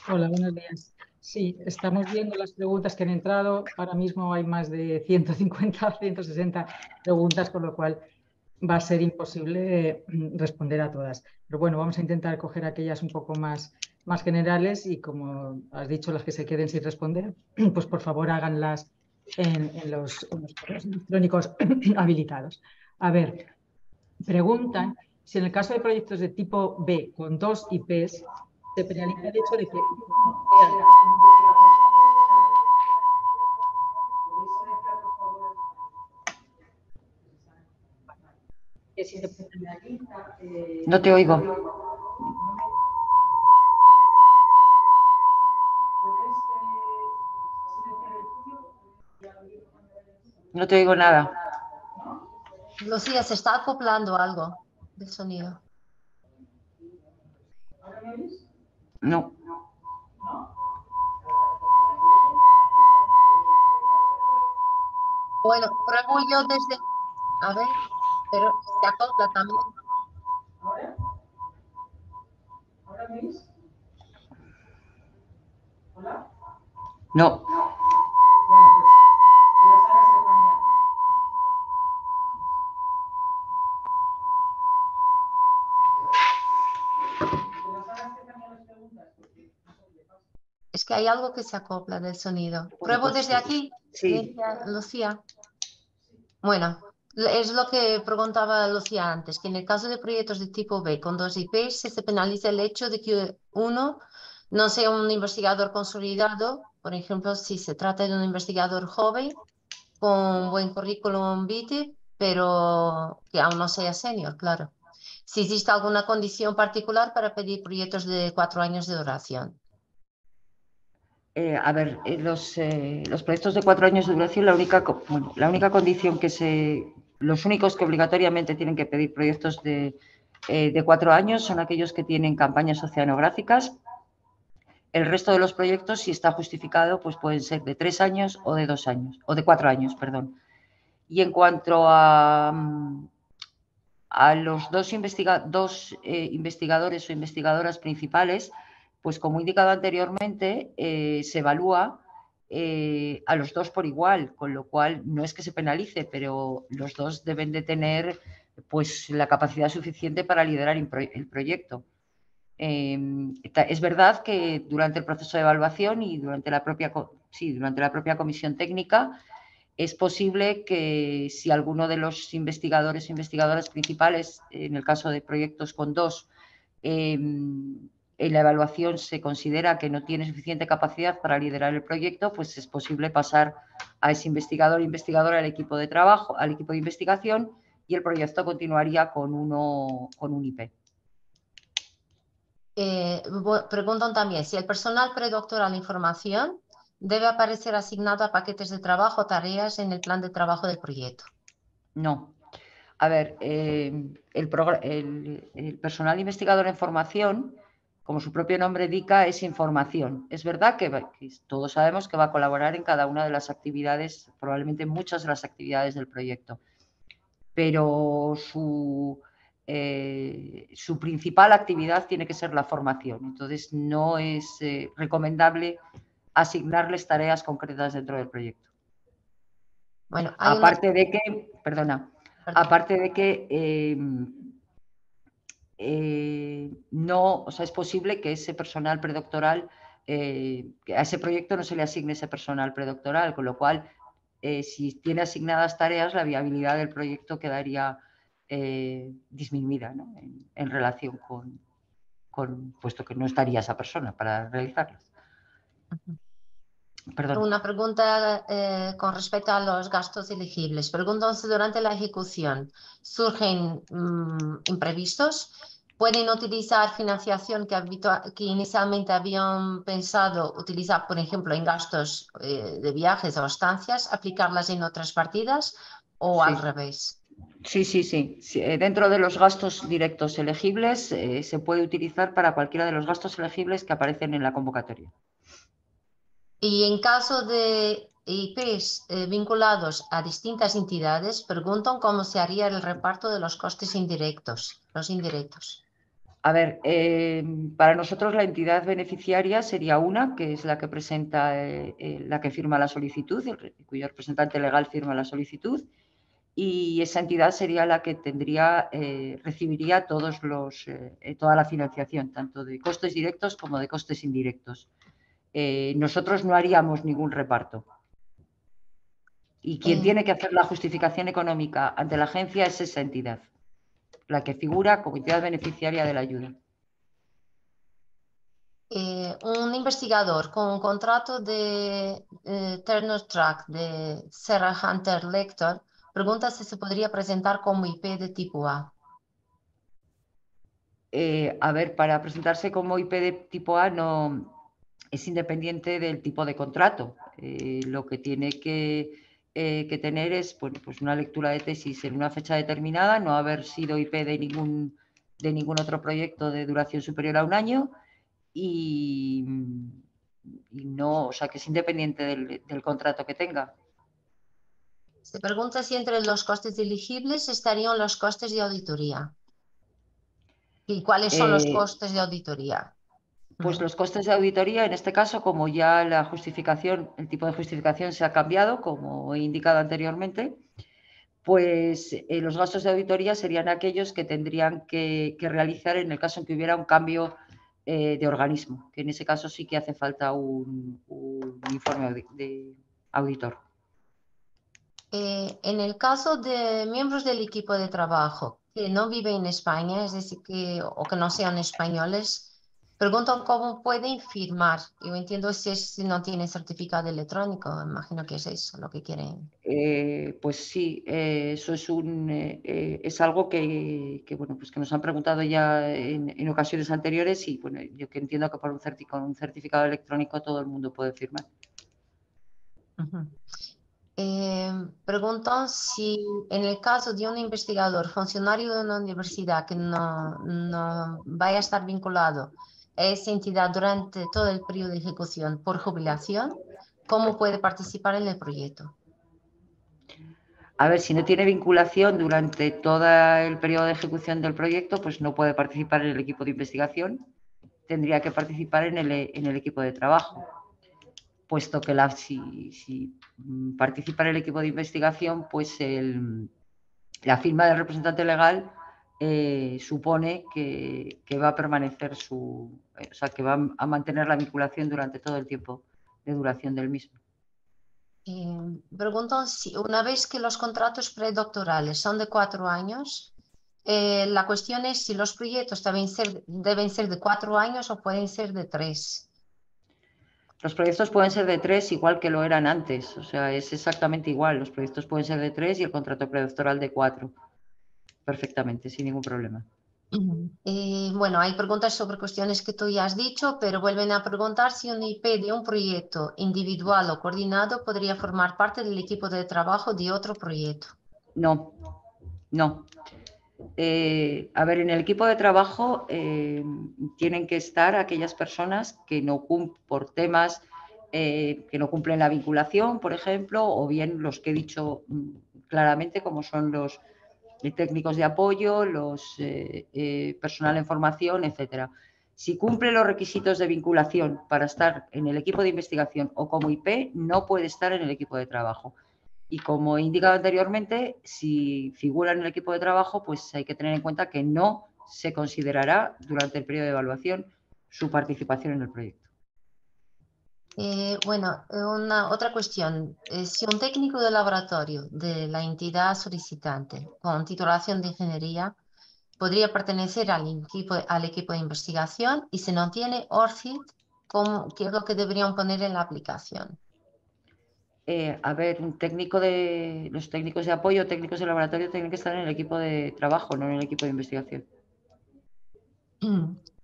Hola, buenos días. Sí, estamos viendo las preguntas que han entrado. Ahora mismo hay más de 150, 160 preguntas, con lo cual va a ser imposible responder a todas. Pero bueno, vamos a intentar coger aquellas un poco más generales y, como has dicho, las que se queden sin responder, pues por favor háganlas en los correos electrónicos habilitados. A ver, preguntan si en el caso de proyectos de tipo B con 2 IPs se penaliza el hecho de que si se penaliza, no te oigo. No te oigo nada. Lucía, se está acoplando algo del sonido. No. Bueno, pruebo yo desde... A ver, pero se acopla también. ¿Ahora veis? ¿Hola? No. Bueno, pues que las haga Estefanía. Es que hay algo que se acopla del sonido. Pruebo desde aquí, Sí. Lucía. Bueno, es lo que preguntaba Lucía antes, que en el caso de proyectos de tipo B con 2 IPs se penaliza el hecho de que uno no sea un investigador consolidado, por ejemplo, si se trata de un investigador joven con buen currículum vitae, pero que aún no sea senior, claro. Si existe alguna condición particular para pedir proyectos de 4 años de duración. A ver, los proyectos de 4 años de duración, la única condición los únicos que obligatoriamente tienen que pedir proyectos de 4 años son aquellos que tienen campañas oceanográficas. El resto de los proyectos, si está justificado, pues pueden ser de 3 años o de 2 años, o de 4 años, perdón. Y en cuanto a los dos investigadores o investigadoras principales, pues como he indicado anteriormente, se evalúa a los dos por igual, con lo cual no es que se penalice, pero los dos deben de tener pues la capacidad suficiente para liderar el proyecto. Es verdad que durante el proceso de evaluación y durante la propia comisión técnica es posible que si alguno de los investigadores o investigadoras principales, en el caso de proyectos con 2, en la evaluación se considera que no tiene suficiente capacidad para liderar el proyecto, pues es posible pasar a ese investigador o investigadora al equipo de trabajo, al equipo de investigación, y el proyecto continuaría con un IP. Preguntan también si el personal predoctoral en formación debe aparecer asignado a paquetes de trabajo o tareas en el plan de trabajo del proyecto. No. A ver, el personal investigador en formación, como su propio nombre indica, es información. Es verdad que todos sabemos que va a colaborar en cada una de las actividades, probablemente muchas de las actividades del proyecto, pero su principal actividad tiene que ser la formación. Entonces, no es recomendable asignarles tareas concretas dentro del proyecto. Bueno, hay aparte de que, perdona, aparte de que no, o sea, es posible que ese personal predoctoral, que a ese proyecto no se le asigne ese personal predoctoral, con lo cual, si tiene asignadas tareas, la viabilidad del proyecto quedaría disminuida, ¿no? en relación con, puesto que no estaría esa persona para realizarlas. Perdón. Una pregunta con respecto a los gastos elegibles. Preguntan si durante la ejecución surgen imprevistos. ¿Pueden utilizar financiación que inicialmente habían pensado utilizar, por ejemplo, en gastos de viajes o estancias, aplicarlas en otras partidas o Sí. al revés? Sí. Dentro de los gastos directos elegibles se puede utilizar para cualquiera de los gastos elegibles que aparecen en la convocatoria. Y en caso de IPs vinculados a distintas entidades, preguntan cómo se haría el reparto de los costes indirectos, los indirectos. A ver, para nosotros la entidad beneficiaria sería una, que es la que presenta, la que firma la solicitud, cuyo representante legal firma la solicitud, y esa entidad sería la que recibiría toda la financiación, tanto de costes directos como de costes indirectos. Nosotros no haríamos ningún reparto. Y quien tiene que hacer la justificación económica ante la agencia es esa entidad, la que figura como entidad beneficiaria de la ayuda. Un investigador con un contrato de tenure track de Sarah Hunter Lecter pregunta si se podría presentar como IP de tipo A. A ver, para presentarse como IP de tipo A no es independiente del tipo de contrato. Lo que tiene que tener es pues una lectura de tesis en una fecha determinada, no haber sido IP de ningún otro proyecto de duración superior a un año y no, o sea, que es independiente del contrato que tenga. Se pregunta si entre los costes elegibles estarían los costes de auditoría. ¿Y cuáles son los costes de auditoría? Pues los costes de auditoría, en este caso, como ya el tipo de justificación se ha cambiado, como he indicado anteriormente, pues los gastos de auditoría serían aquellos que tendrían que realizar en el caso en que hubiera un cambio de organismo, que en ese caso sí que hace falta un informe de auditor. En el caso de miembros del equipo de trabajo que no viven en España, es decir, o que no sean españoles, preguntan cómo pueden firmar. Yo entiendo si no tienen certificado electrónico, imagino que es eso lo que quieren. Pues sí, eso es algo bueno, pues que nos han preguntado ya en ocasiones anteriores y bueno, yo que entiendo que con un certificado electrónico todo el mundo puede firmar. Preguntan si en el caso de un investigador, funcionario de una universidad que no vaya a estar vinculado a esa entidad durante todo el periodo de ejecución por jubilación, ¿cómo puede participar en el proyecto? A ver, si no tiene vinculación durante todo el periodo de ejecución del proyecto, pues no puede participar en el equipo de investigación, tendría que participar en el equipo de trabajo, puesto que si participa en el equipo de investigación, pues la firma del representante legal supone que va a permanecer o sea, que va a mantener la vinculación durante todo el tiempo de duración del mismo. Preguntan si una vez que los contratos predoctorales son de 4 años, La cuestión es si los proyectos deben ser de 4 años o pueden ser de 3. Los proyectos pueden ser de 3 igual que lo eran antes, o sea, es exactamente igual. Los proyectos pueden ser de 3 y el contrato predoctoral de 4, perfectamente, sin ningún problema. Bueno, hay preguntas sobre cuestiones que tú ya has dicho, pero vuelven a preguntar si un IP de un proyecto individual o coordinado podría formar parte del equipo de trabajo de otro proyecto. No, no. A ver, en el equipo de trabajo tienen que estar aquellas personas que no por temas que no cumplen la vinculación, por ejemplo, o bien los que he dicho claramente, como son los técnicos de apoyo, los personal en formación, etcétera. Si cumple los requisitos de vinculación para estar en el equipo de investigación o como IP, no puede estar en el equipo de trabajo. Y como he indicado anteriormente, si figura en el equipo de trabajo, pues hay que tener en cuenta que no se considerará durante el periodo de evaluación su participación en el proyecto. Bueno, otra cuestión. Si un técnico de laboratorio de la entidad solicitante con titulación de ingeniería podría pertenecer al equipo de investigación y si no tiene ORCID, ¿qué es lo que deberían poner en la aplicación? A ver, los técnicos de apoyo, técnicos de laboratorio tienen que estar en el equipo de trabajo, no en el equipo de investigación.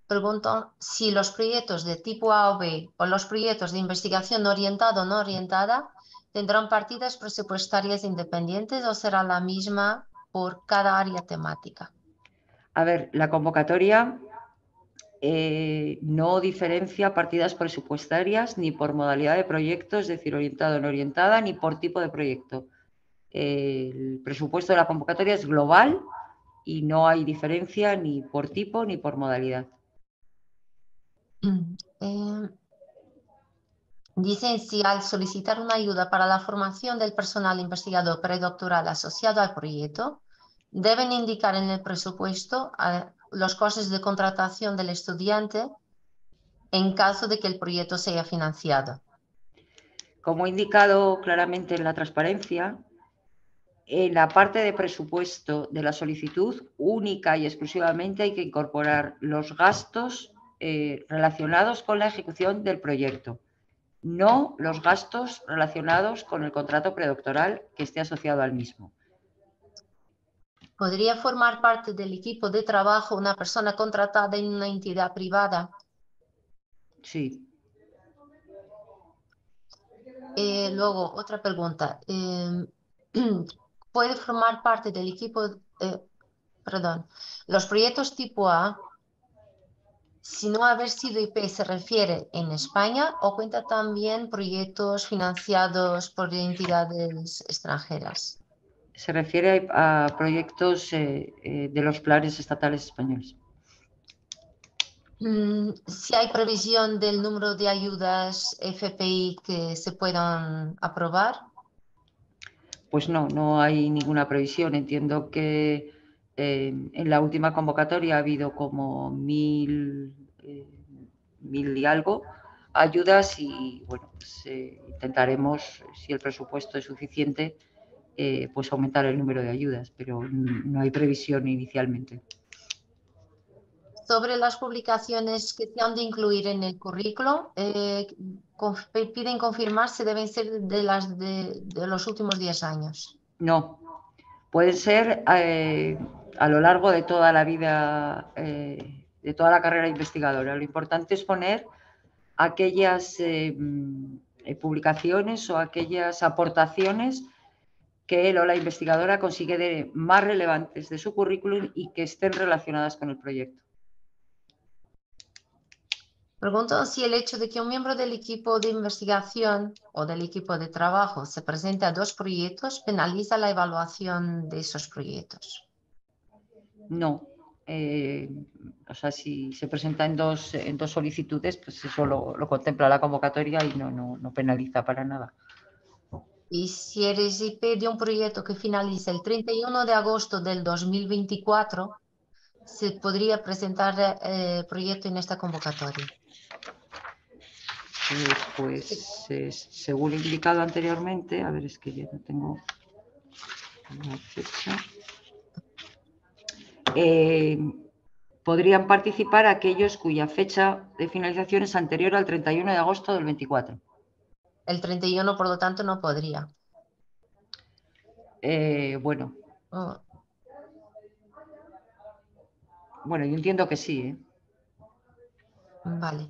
Pregunto si los proyectos de tipo A o B o los proyectos de investigación orientada o no orientada tendrán partidas presupuestarias independientes o será la misma por cada área temática. A ver, la convocatoria no diferencia partidas presupuestarias ni por modalidad de proyecto, es decir, orientado o no orientada, ni por tipo de proyecto. El presupuesto de la convocatoria es global y no hay diferencia ni por tipo ni por modalidad. Dicen si al solicitar una ayuda para la formación del personal investigador predoctoral asociado al proyecto, deben indicar en el presupuesto los costes de contratación del estudiante en caso de que el proyecto sea financiado. Como he indicado claramente en la transparencia, en la parte de presupuesto de la solicitud, única y exclusivamente hay que incorporar los gastos relacionados con la ejecución del proyecto, no los gastos relacionados con el contrato predoctoral que esté asociado al mismo. ¿Podría formar parte del equipo de trabajo una persona contratada en una entidad privada? Sí. Luego, otra pregunta. ¿Puede formar parte del equipo, perdón, los proyectos tipo A, si no haber sido IP, se refiere en España o cuenta también proyectos financiados por entidades extranjeras? Se refiere a proyectos de los planes estatales españoles. Si hay previsión del número de ayudas FPI que se puedan aprobar. Pues no hay ninguna previsión. Entiendo que en la última convocatoria ha habido como 1.000 y algo ayudas y bueno, pues, intentaremos, si el presupuesto es suficiente, pues aumentar el número de ayudas, pero no hay previsión inicialmente. Sobre las publicaciones que se han de incluir en el currículo, piden confirmar si deben ser de los últimos 10 años. No, pueden ser a lo largo de toda la vida, de toda la carrera investigadora. Lo importante es poner aquellas publicaciones o aquellas aportaciones que él o la investigadora considere más relevantes de su currículum y que estén relacionadas con el proyecto. Pregunto si el hecho de que un miembro del equipo de investigación o del equipo de trabajo se presente a 2 proyectos penaliza la evaluación de esos proyectos. No. O sea, si se presenta en dos solicitudes, pues eso lo contempla la convocatoria y no penaliza para nada. Y si eres IP de un proyecto que finaliza el 31 de agosto del 2024, se podría presentar proyecto en esta convocatoria. Pues según he indicado anteriormente, a ver, es que ya no tengo la fecha. podrían participar aquellos cuya fecha de finalización es anterior al 31 de agosto del 24. El 31, por lo tanto, no podría. Bueno, Oh, yo entiendo que sí, ¿eh? vale.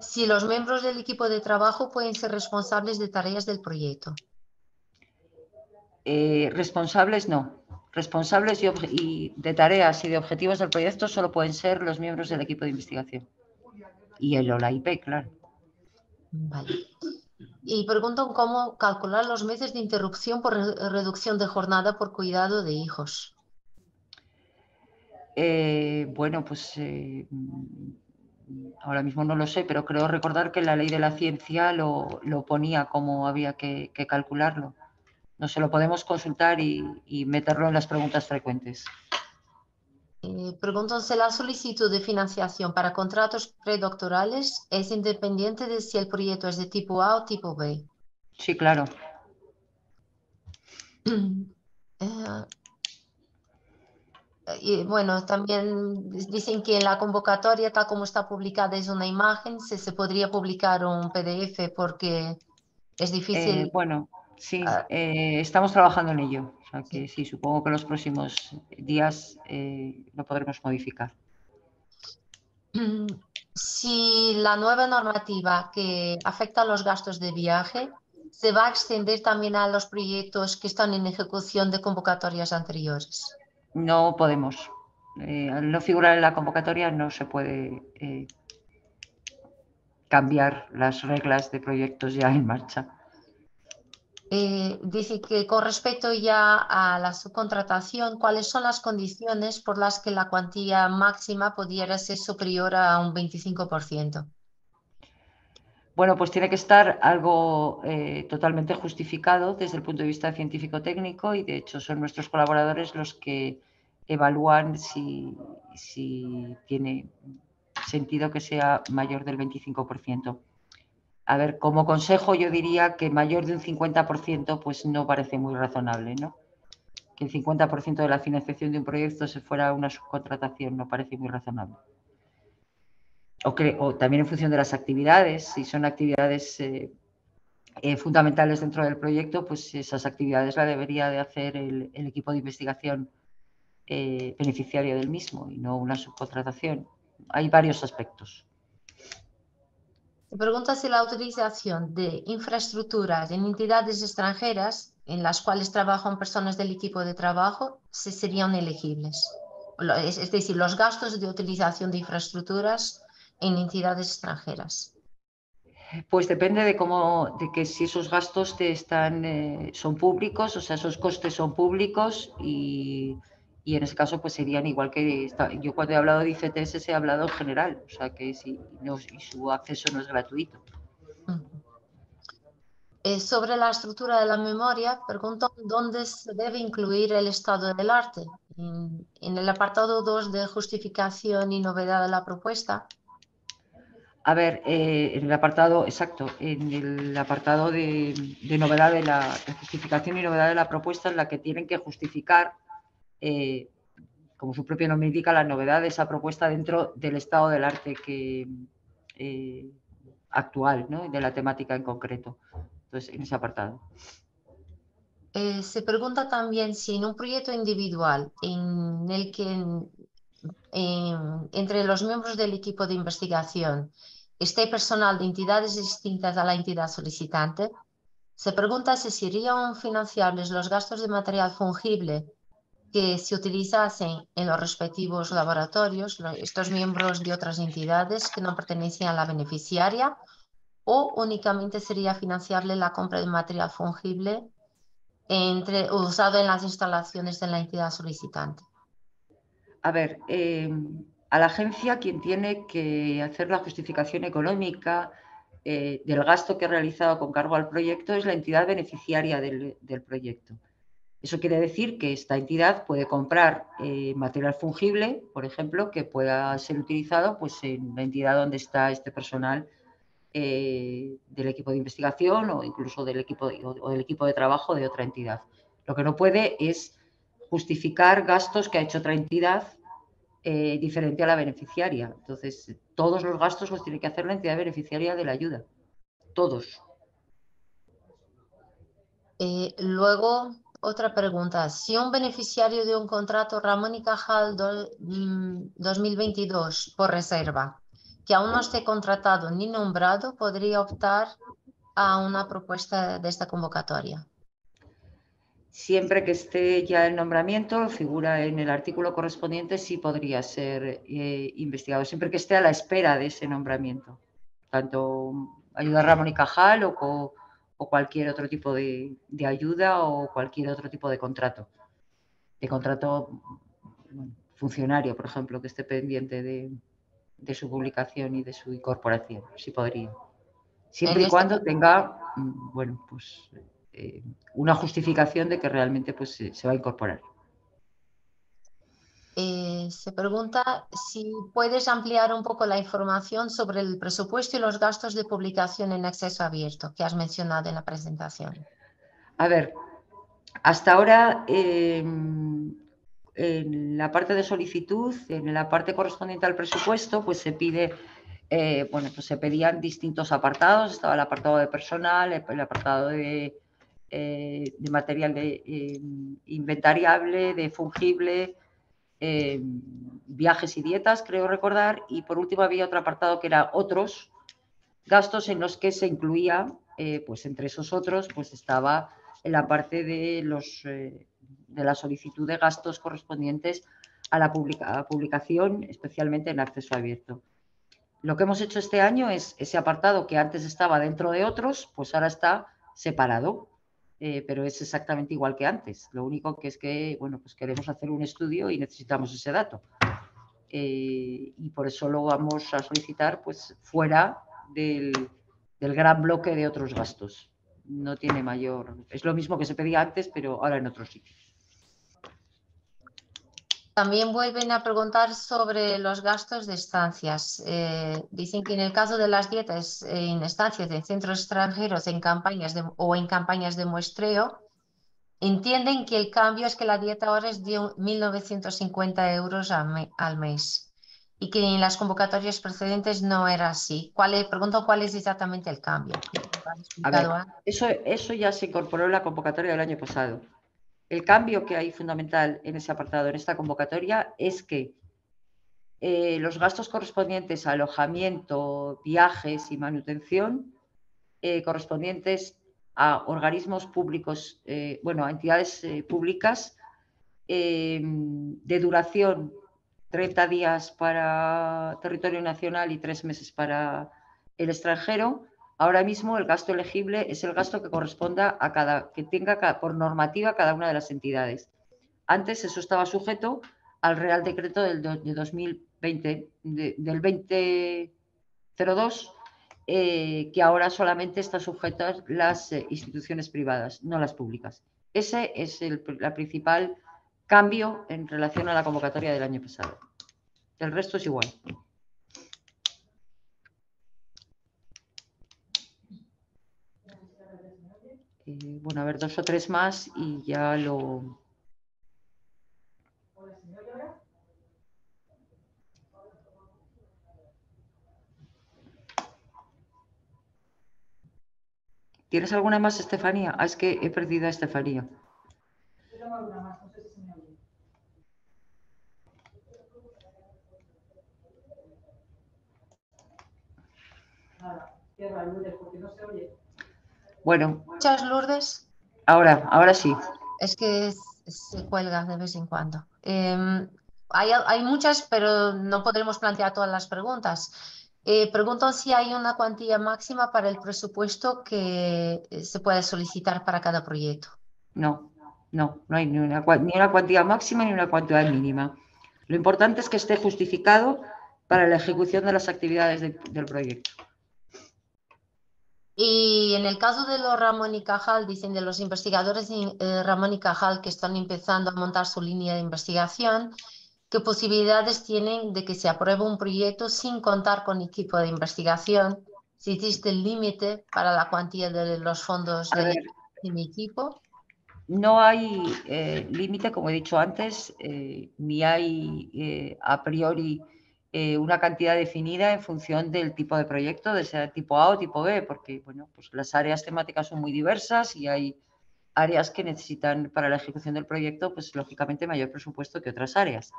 Si los miembros del equipo de trabajo pueden ser responsables de tareas del proyecto. Responsables no. Responsables y de tareas y de objetivos del proyecto solo pueden ser los miembros del equipo de investigación. Y el OLAIP, claro. Vale. Y preguntan cómo calcular los meses de interrupción por reducción de jornada por cuidado de hijos. Ahora mismo no lo sé, pero creo recordar que la ley de la ciencia lo ponía como había que calcularlo. No se lo podemos consultar y meterlo en las preguntas frecuentes. Preguntan si la solicitud de financiación para contratos predoctorales es independiente de si el proyecto es de tipo A o tipo B. Sí, claro. Y bueno, también dicen que en la convocatoria, tal como está publicada, es una imagen, se podría publicar un PDF porque es difícil. Sí, Ah, estamos trabajando en ello. O sea que sí. sí, supongo que en los próximos días lo podremos modificar. Si la nueva normativa que afecta a los gastos de viaje se va a extender también a los proyectos que están en ejecución de convocatorias anteriores. No podemos. Al no figurar en la convocatoria no se puede cambiar las reglas de proyectos ya en marcha. Dice que con respecto ya a la subcontratación, ¿cuáles son las condiciones por las que la cuantía máxima pudiera ser superior a un 25%? Bueno, pues tiene que estar algo totalmente justificado desde el punto de vista científico-técnico y de hecho son nuestros colaboradores los que evalúan si tiene sentido que sea mayor del 25%. A ver, como consejo yo diría que mayor de un 50% pues no parece muy razonable, ¿no? Que el 50% de la financiación de un proyecto se fuera a una subcontratación no parece muy razonable. O también en función de las actividades, si son actividades fundamentales dentro del proyecto, pues esas actividades la debería de hacer el equipo de investigación beneficiario del mismo y no una subcontratación. Hay varios aspectos. Se pregunta si la utilización de infraestructuras en entidades extranjeras en las cuales trabajan personas del equipo de trabajo se serían elegibles. Es decir, los gastos de utilización de infraestructuras en entidades extranjeras. Pues depende de que si esos gastos son públicos, o sea, esos costes son públicos y en ese caso pues serían igual que yo cuando he hablado de ICTS he hablado en general, o sea que si no, y su acceso no es gratuito. Sobre la estructura de la memoria, pregunto dónde se debe incluir el estado del arte. En el apartado 2 de justificación y novedad de la propuesta. A ver, en el apartado, exacto, en el apartado de novedad de justificación y novedad de la propuesta, en la que tienen que justificar, como su propio nombre indica, la novedad de esa propuesta dentro del estado del arte actual, ¿no? De la temática en concreto. Entonces, en ese apartado. Se pregunta también si en un proyecto individual en el que entre los miembros del equipo de investigación esté personal de entidades distintas a la entidad solicitante, se pregunta si serían financiables los gastos de material fungible que se utilizasen en los respectivos laboratorios, estos miembros de otras entidades que no pertenecían a la beneficiaria, o únicamente sería financiable la compra de material fungible usado en las instalaciones de la entidad solicitante. A ver, a la agencia quien tiene que hacer la justificación económica del gasto que ha realizado con cargo al proyecto es la entidad beneficiaria del proyecto. Eso quiere decir que esta entidad puede comprar material fungible, por ejemplo, que pueda ser utilizado pues, en la entidad donde está este personal del equipo de investigación o incluso del equipo de trabajo de otra entidad. Lo que no puede es justificar gastos que ha hecho otra entidad diferente a la beneficiaria. Entonces, todos los gastos los tiene que hacer la entidad beneficiaria de la ayuda. Todos. Luego, otra pregunta. Si un beneficiario de un contrato Ramón y Cajal 2022 por reserva, que aún no esté contratado ni nombrado, podría optar a una propuesta de esta convocatoria. Siempre que esté ya el nombramiento, figura en el artículo correspondiente, sí podría ser investigado, siempre que esté a la espera de ese nombramiento. Tanto ayuda Ramón y Cajal o cualquier otro tipo de ayuda o cualquier otro tipo de contrato. De contrato funcionario, por ejemplo, que esté pendiente de su publicación y de su incorporación. Sí podría. Siempre y cuando tenga, bueno, pues una justificación de que realmente pues, se va a incorporar. Se pregunta si puedes ampliar un poco la información sobre el presupuesto y los gastos de publicación en acceso abierto que has mencionado en la presentación. A ver, hasta ahora en la parte de solicitud, en la parte correspondiente al presupuesto, pues se pide, bueno, pues se pedían distintos apartados. Estaba el apartado de personal, el apartado de material inventariable, de fungible, viajes y dietas, creo recordar, y por último había otro apartado que era otros gastos en los que se incluía, pues entre esos otros, pues estaba en la parte de la solicitud de gastos correspondientes a la publicación, especialmente en acceso abierto. Lo que hemos hecho este año es ese apartado que antes estaba dentro de otros, pues ahora está separado. Pero es exactamente igual que antes. Lo único que es que, bueno, pues queremos hacer un estudio y necesitamos ese dato. Y por eso lo vamos a solicitar pues fuera del gran bloque de otros gastos. No tiene mayor... Es lo mismo que se pedía antes, pero ahora en otro sitio. También vuelven a preguntar sobre los gastos de estancias. Dicen que en el caso de las dietas en estancias de centros extranjeros en campañas o en campañas de muestreo, entienden que el cambio es que la dieta ahora es de 1.950 euros al mes y que en las convocatorias precedentes no era así. Pregunto cuál es exactamente el cambio. A ver, eso ya se incorporó en la convocatoria del año pasado. El cambio que hay fundamental en ese apartado, en esta convocatoria, es que los gastos correspondientes a alojamiento, viajes y manutención correspondientes a organismos públicos, bueno, a entidades públicas de duración 30 días para territorio nacional y 3 meses para el extranjero. Ahora mismo el gasto elegible es el gasto que corresponda a que tenga por normativa cada una de las entidades. Antes eso estaba sujeto al Real Decreto del 2020, del 2002, que ahora solamente está sujeto a las instituciones privadas, no las públicas. Ese es el principal cambio en relación a la convocatoria del año pasado. El resto es igual. Bueno, a ver, 2 o 3 más y ya lo... ¿Tienes alguna más, Estefanía? Ah, es que he perdido a Estefanía. Yo tengo alguna más, no sé si se me oye. Nada, cierra Lourdes porque no se oye. Bueno. ¿Escuchas, Lourdes? Ahora sí. Es que se cuelga de vez en cuando. Hay muchas, pero no podremos plantear todas las preguntas. Pregunto si hay una cuantía máxima para el presupuesto que se puede solicitar para cada proyecto. No hay ni una cuantía máxima ni una cuantía mínima. Lo importante es que esté justificado para la ejecución de las actividades del proyecto. Y en el caso de los Ramón y Cajal, dicen de los investigadores Ramón y Cajal que están empezando a montar su línea de investigación, ¿qué posibilidades tienen de que se apruebe un proyecto sin contar con equipo de investigación? Si existe el límite para la cuantía de los fondos de mi equipo. No hay límite, como he dicho antes, ni hay a priori una cantidad definida en función del tipo de proyecto, de sea tipo A o tipo B, porque bueno, pues las áreas temáticas son muy diversas y hay áreas que necesitan para la ejecución del proyecto, pues lógicamente mayor presupuesto que otras áreas.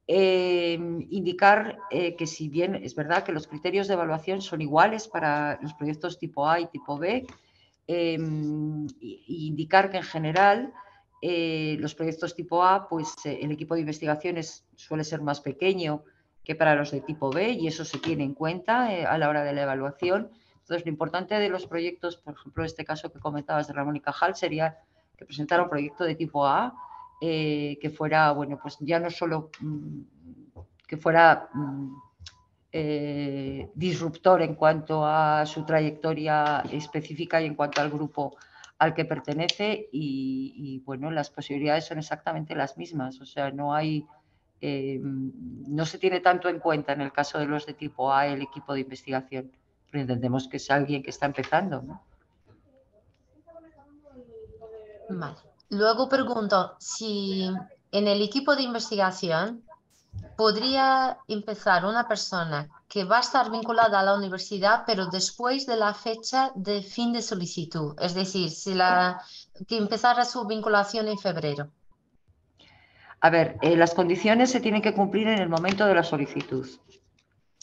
Indicar que si bien es verdad que los criterios de evaluación son iguales para los proyectos tipo A y tipo B, indicar que en general los proyectos tipo A, pues el equipo de investigaciones suele ser más pequeño que para los de tipo B y eso se tiene en cuenta a la hora de la evaluación. Entonces, lo importante de los proyectos, por ejemplo, este caso que comentabas de Ramón y Cajal, sería que presentara un proyecto de tipo A que fuera, bueno, pues ya no solo que fuera disruptor en cuanto a su trayectoria específica y en cuanto al grupo al que pertenece y bueno, las posibilidades son exactamente las mismas, o sea, no hay, no se tiene tanto en cuenta en el caso de los de tipo A el equipo de investigación, pero entendemos que es alguien que está empezando, ¿no? Vale. Luego pregunto si en el equipo de investigación podría empezar una persona que va a estar vinculada a la universidad, pero después de la fecha de fin de solicitud, es decir, que empezara su vinculación en febrero. A ver, las condiciones se tienen que cumplir en el momento de la solicitud.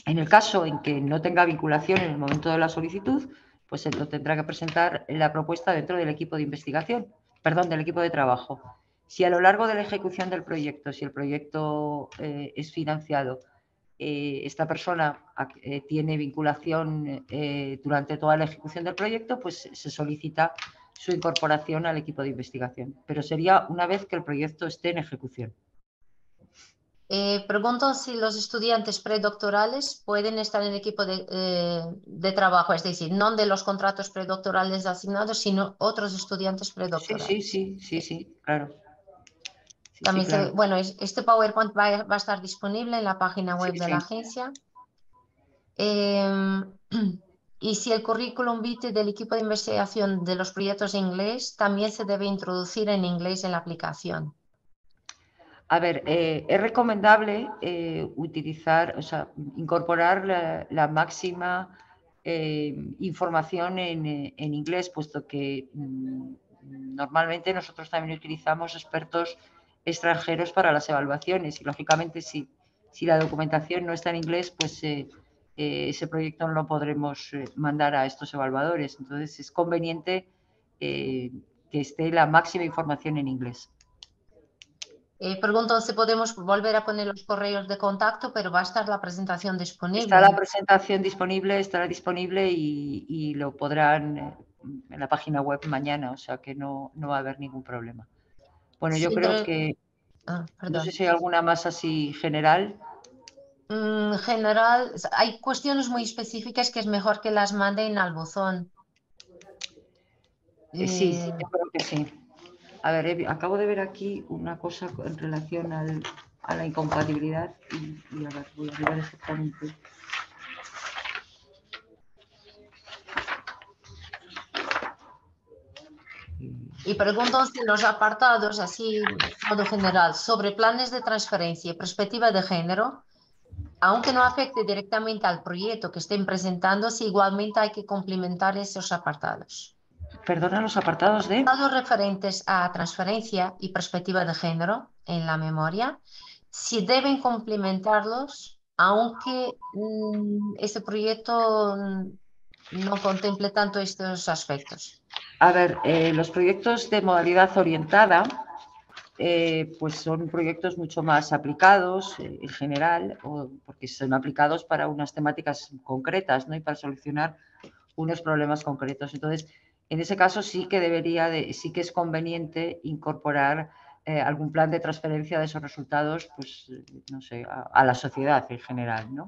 En el caso en que no tenga vinculación en el momento de la solicitud, pues lo tendrá que presentar la propuesta dentro del equipo de investigación, perdón, del equipo de trabajo. Si a lo largo de la ejecución del proyecto, si el proyecto es financiado, esta persona tiene vinculación durante toda la ejecución del proyecto, pues se solicita su incorporación al equipo de investigación. Pero sería una vez que el proyecto esté en ejecución. Pregunto si los estudiantes predoctorales pueden estar en el equipo de trabajo, es decir, no de los contratos predoctorales asignados, sino otros estudiantes predoctorales. Sí, claro. También claro. bueno, este PowerPoint va a estar disponible en la página web de la agencia. Y si el currículum vitae del equipo de investigación de los proyectos en inglés también se debe introducir en inglés en la aplicación. A ver, es recomendable utilizar, o sea, incorporar la máxima información en inglés, puesto que normalmente nosotros también utilizamos expertos extranjeros para las evaluaciones y, lógicamente, si la documentación no está en inglés, pues ese proyecto no lo podremos mandar a estos evaluadores. Entonces, es conveniente que esté la máxima información en inglés. Pregunto si podemos volver a poner los correos de contacto, pero va a estar la presentación disponible. Está la presentación disponible, estará disponible y lo podrán en la página web mañana, o sea que no va a haber ningún problema. Bueno, yo creo que, no sé si hay alguna más así general. En general, hay cuestiones muy específicas que es mejor que las manden al buzón. Sí, yo creo que sí. A ver, acabo de ver aquí una cosa en relación a la incompatibilidad y a ver, voy a mirar exactamente. Y pregunto si los apartados, así de modo general, sobre planes de transferencia y perspectiva de género, aunque no afecte directamente al proyecto que estén presentando, si igualmente hay que complementar esos apartados. Perdona, los apartados de... Apartados referentes a transferencia y perspectiva de género en la memoria, si deben complementarlos, aunque este proyecto no contemple tanto estos aspectos. A ver, los proyectos de modalidad orientada pues son proyectos mucho más aplicados en general, porque son aplicados para unas temáticas concretas, ¿no? Y para solucionar unos problemas concretos. Entonces, en ese caso sí que sí que es conveniente incorporar algún plan de transferencia de esos resultados, pues, no sé, a la sociedad en general, ¿no?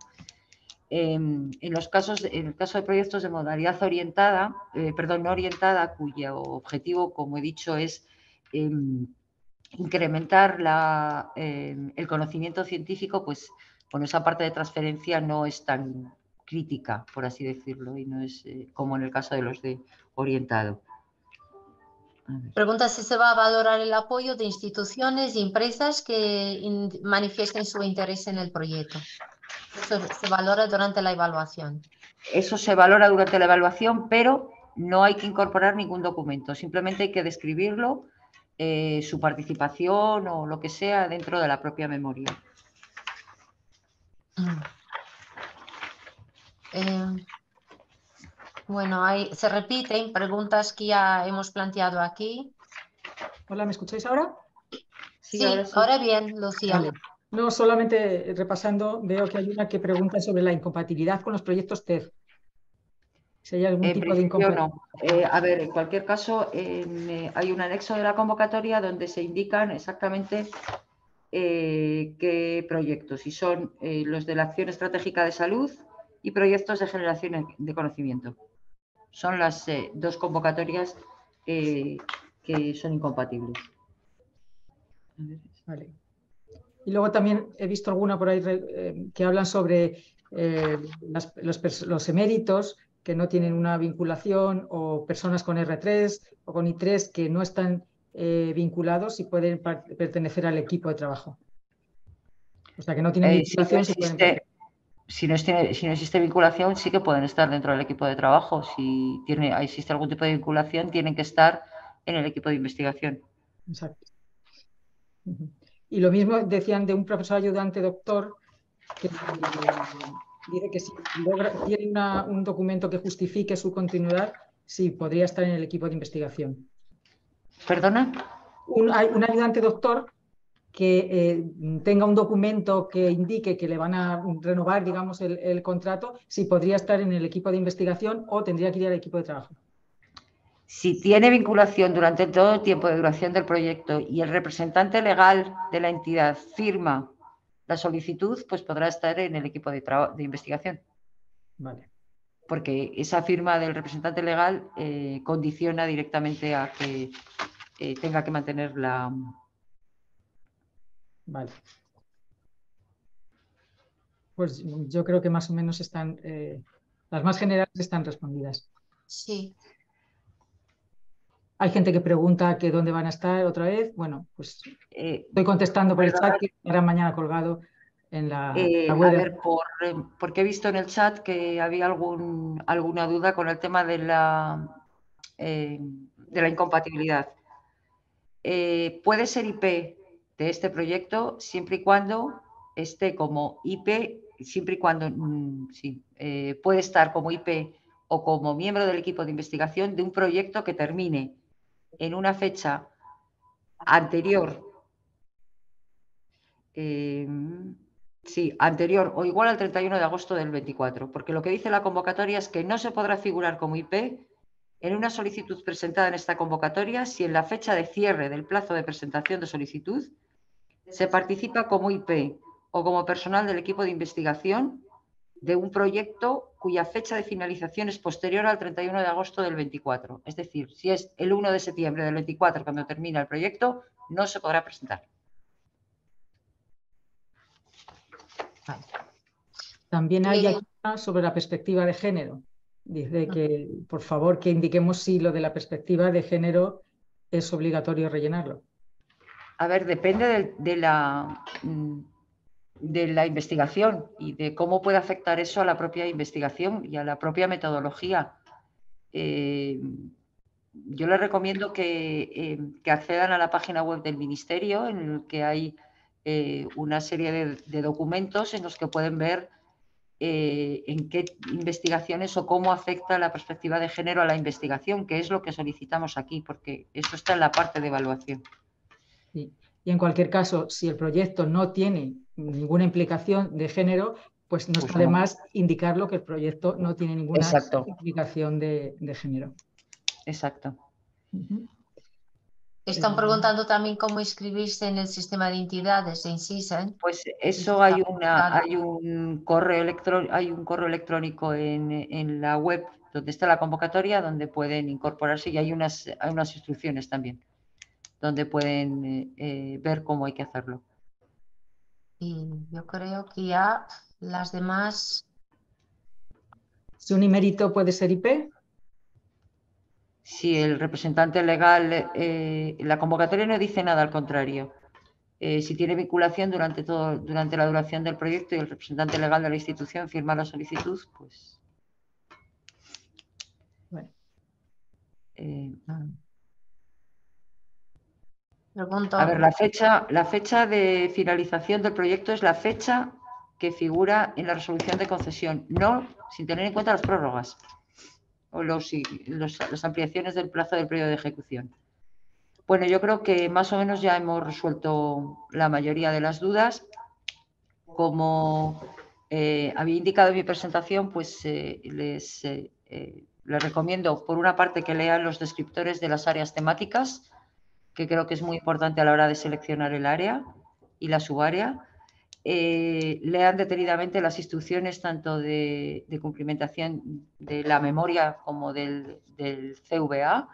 En el caso de proyectos de modalidad orientada, no orientada, cuyo objetivo, como he dicho, es incrementar el conocimiento científico, pues bueno, esa parte de transferencia no es tan crítica, por así decirlo, y no es como en el caso de los de orientado. Pregunta si se va a valorar el apoyo de instituciones y empresas que manifiesten su interés en el proyecto. Eso se valora durante la evaluación. Eso se valora durante la evaluación, pero no hay que incorporar ningún documento. Simplemente hay que describirlo, su participación o lo que sea dentro de la propia memoria. Bueno, se repiten preguntas que ya hemos planteado aquí. Hola, ¿me escucháis ahora? Sí, ahora bien, Lucía. Vale. No, solamente repasando, veo que hay una que pregunta sobre la incompatibilidad con los proyectos TED. Si hay algún tipo de incompatibilidad. No. A ver, en cualquier caso, hay un anexo de la convocatoria donde se indican exactamente qué proyectos, y son los de la Acción Estratégica de Salud y proyectos de generación de conocimiento. Son las dos convocatorias que son incompatibles. Vale. Y luego también he visto alguna por ahí que hablan sobre los eméritos que no tienen una vinculación, o personas con R3 o con I3 que no están vinculados y pueden pertenecer al equipo de trabajo. O sea, que no tienen vinculación. Si no existe vinculación, sí que pueden estar dentro del equipo de trabajo. Si existe algún tipo de vinculación, tienen que estar en el equipo de investigación. Exacto. Y lo mismo decían de un profesor ayudante doctor que dice que si tiene un documento que justifique su continuidad, sí, podría estar en el equipo de investigación. ¿Perdona? Un ayudante doctor que tenga un documento que indique que le van a renovar, digamos, el contrato, sí podría estar en el equipo de investigación o tendría que ir al equipo de trabajo. Si tiene vinculación durante todo el tiempo de duración del proyecto y el representante legal de la entidad firma la solicitud, pues podrá estar en el equipo de investigación. Vale. Porque esa firma del representante legal condiciona directamente a que tenga que mantener la... Vale. Pues yo creo que más o menos están, las más generales están respondidas. Sí. Hay gente que pregunta que dónde van a estar otra vez. Bueno, pues estoy contestando por el chat, que estará mañana colgado en la web. A ver, porque he visto en el chat que había alguna duda con el tema de la incompatibilidad. Puede ser IP de este proyecto siempre y cuando esté como IP, siempre y cuando puede estar como IP o como miembro del equipo de investigación de un proyecto que termine en una fecha anterior, anterior o igual al 31 de agosto del 24, porque lo que dice la convocatoria es que no se podrá figurar como IP en una solicitud presentada en esta convocatoria si en la fecha de cierre del plazo de presentación de solicitud se participa como IP o como personal del equipo de investigación de un proyecto cuya fecha de finalización es posterior al 31 de agosto del 24. Es decir, si es el 1 de septiembre del 24 cuando termina el proyecto, no se podrá presentar. También hay aquí sobre la perspectiva de género. Dice que, por favor, que indiquemos si lo de la perspectiva de género es obligatorio rellenarlo. A ver, depende de la investigación y de cómo puede afectar eso a la propia investigación y a la propia metodología. Yo les recomiendo que accedan a la página web del Ministerio, en el que hay una serie de documentos en los que pueden ver en qué investigaciones o cómo afecta la perspectiva de género a la investigación, que es lo que solicitamos aquí, porque eso está en la parte de evaluación. Sí. Y en cualquier caso, si el proyecto no tiene ninguna implicación de género, pues no está de más indicarlo, que el proyecto no tiene ninguna implicación de género. Exacto. Están preguntando también cómo inscribirse en el sistema de entidades en CISEN. Pues eso hay un correo electrónico en la web donde está la convocatoria, donde pueden incorporarse, y hay unas instrucciones también donde pueden ver cómo hay que hacerlo. Y yo creo que ya las demás... ¿Si un emérito puede ser IP? Si el representante legal, la convocatoria no dice nada al contrario. Si tiene vinculación durante la duración del proyecto y el representante legal de la institución firma la solicitud, pues... Bueno. Pregunta. A ver, la fecha de finalización del proyecto es la fecha que figura en la resolución de concesión, no sin tener en cuenta las prórrogas o las ampliaciones del plazo del periodo de ejecución. Bueno, yo creo que más o menos ya hemos resuelto la mayoría de las dudas. Como había indicado en mi presentación, pues les recomiendo, por una parte, que lean los descriptores de las áreas temáticas, que creo que es muy importante a la hora de seleccionar el área y la subárea. Lean detenidamente las instrucciones tanto de cumplimentación de la memoria como del CVA,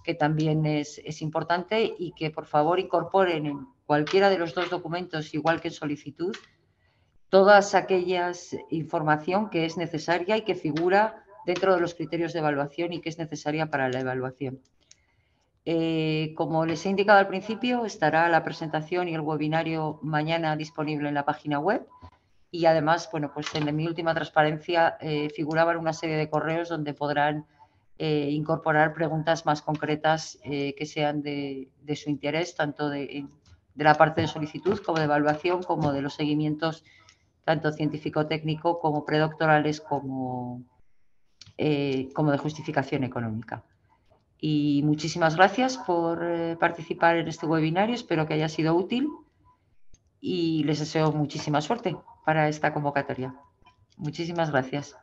que también es importante, y que por favor incorporen en cualquiera de los dos documentos, igual que en solicitud, todas aquellas información que es necesaria y que figura dentro de los criterios de evaluación y que es necesaria para la evaluación. Como les he indicado al principio, estará la presentación y el webinario mañana disponible en la página web, y además, bueno, pues en mi última transparencia figuraban una serie de correos donde podrán incorporar preguntas más concretas que sean de su interés, tanto de la parte de solicitud como de evaluación, como de los seguimientos tanto científico-técnico como predoctorales como de justificación económica. Y muchísimas gracias por participar en este webinario, espero que haya sido útil y les deseo muchísima suerte para esta convocatoria. Muchísimas gracias.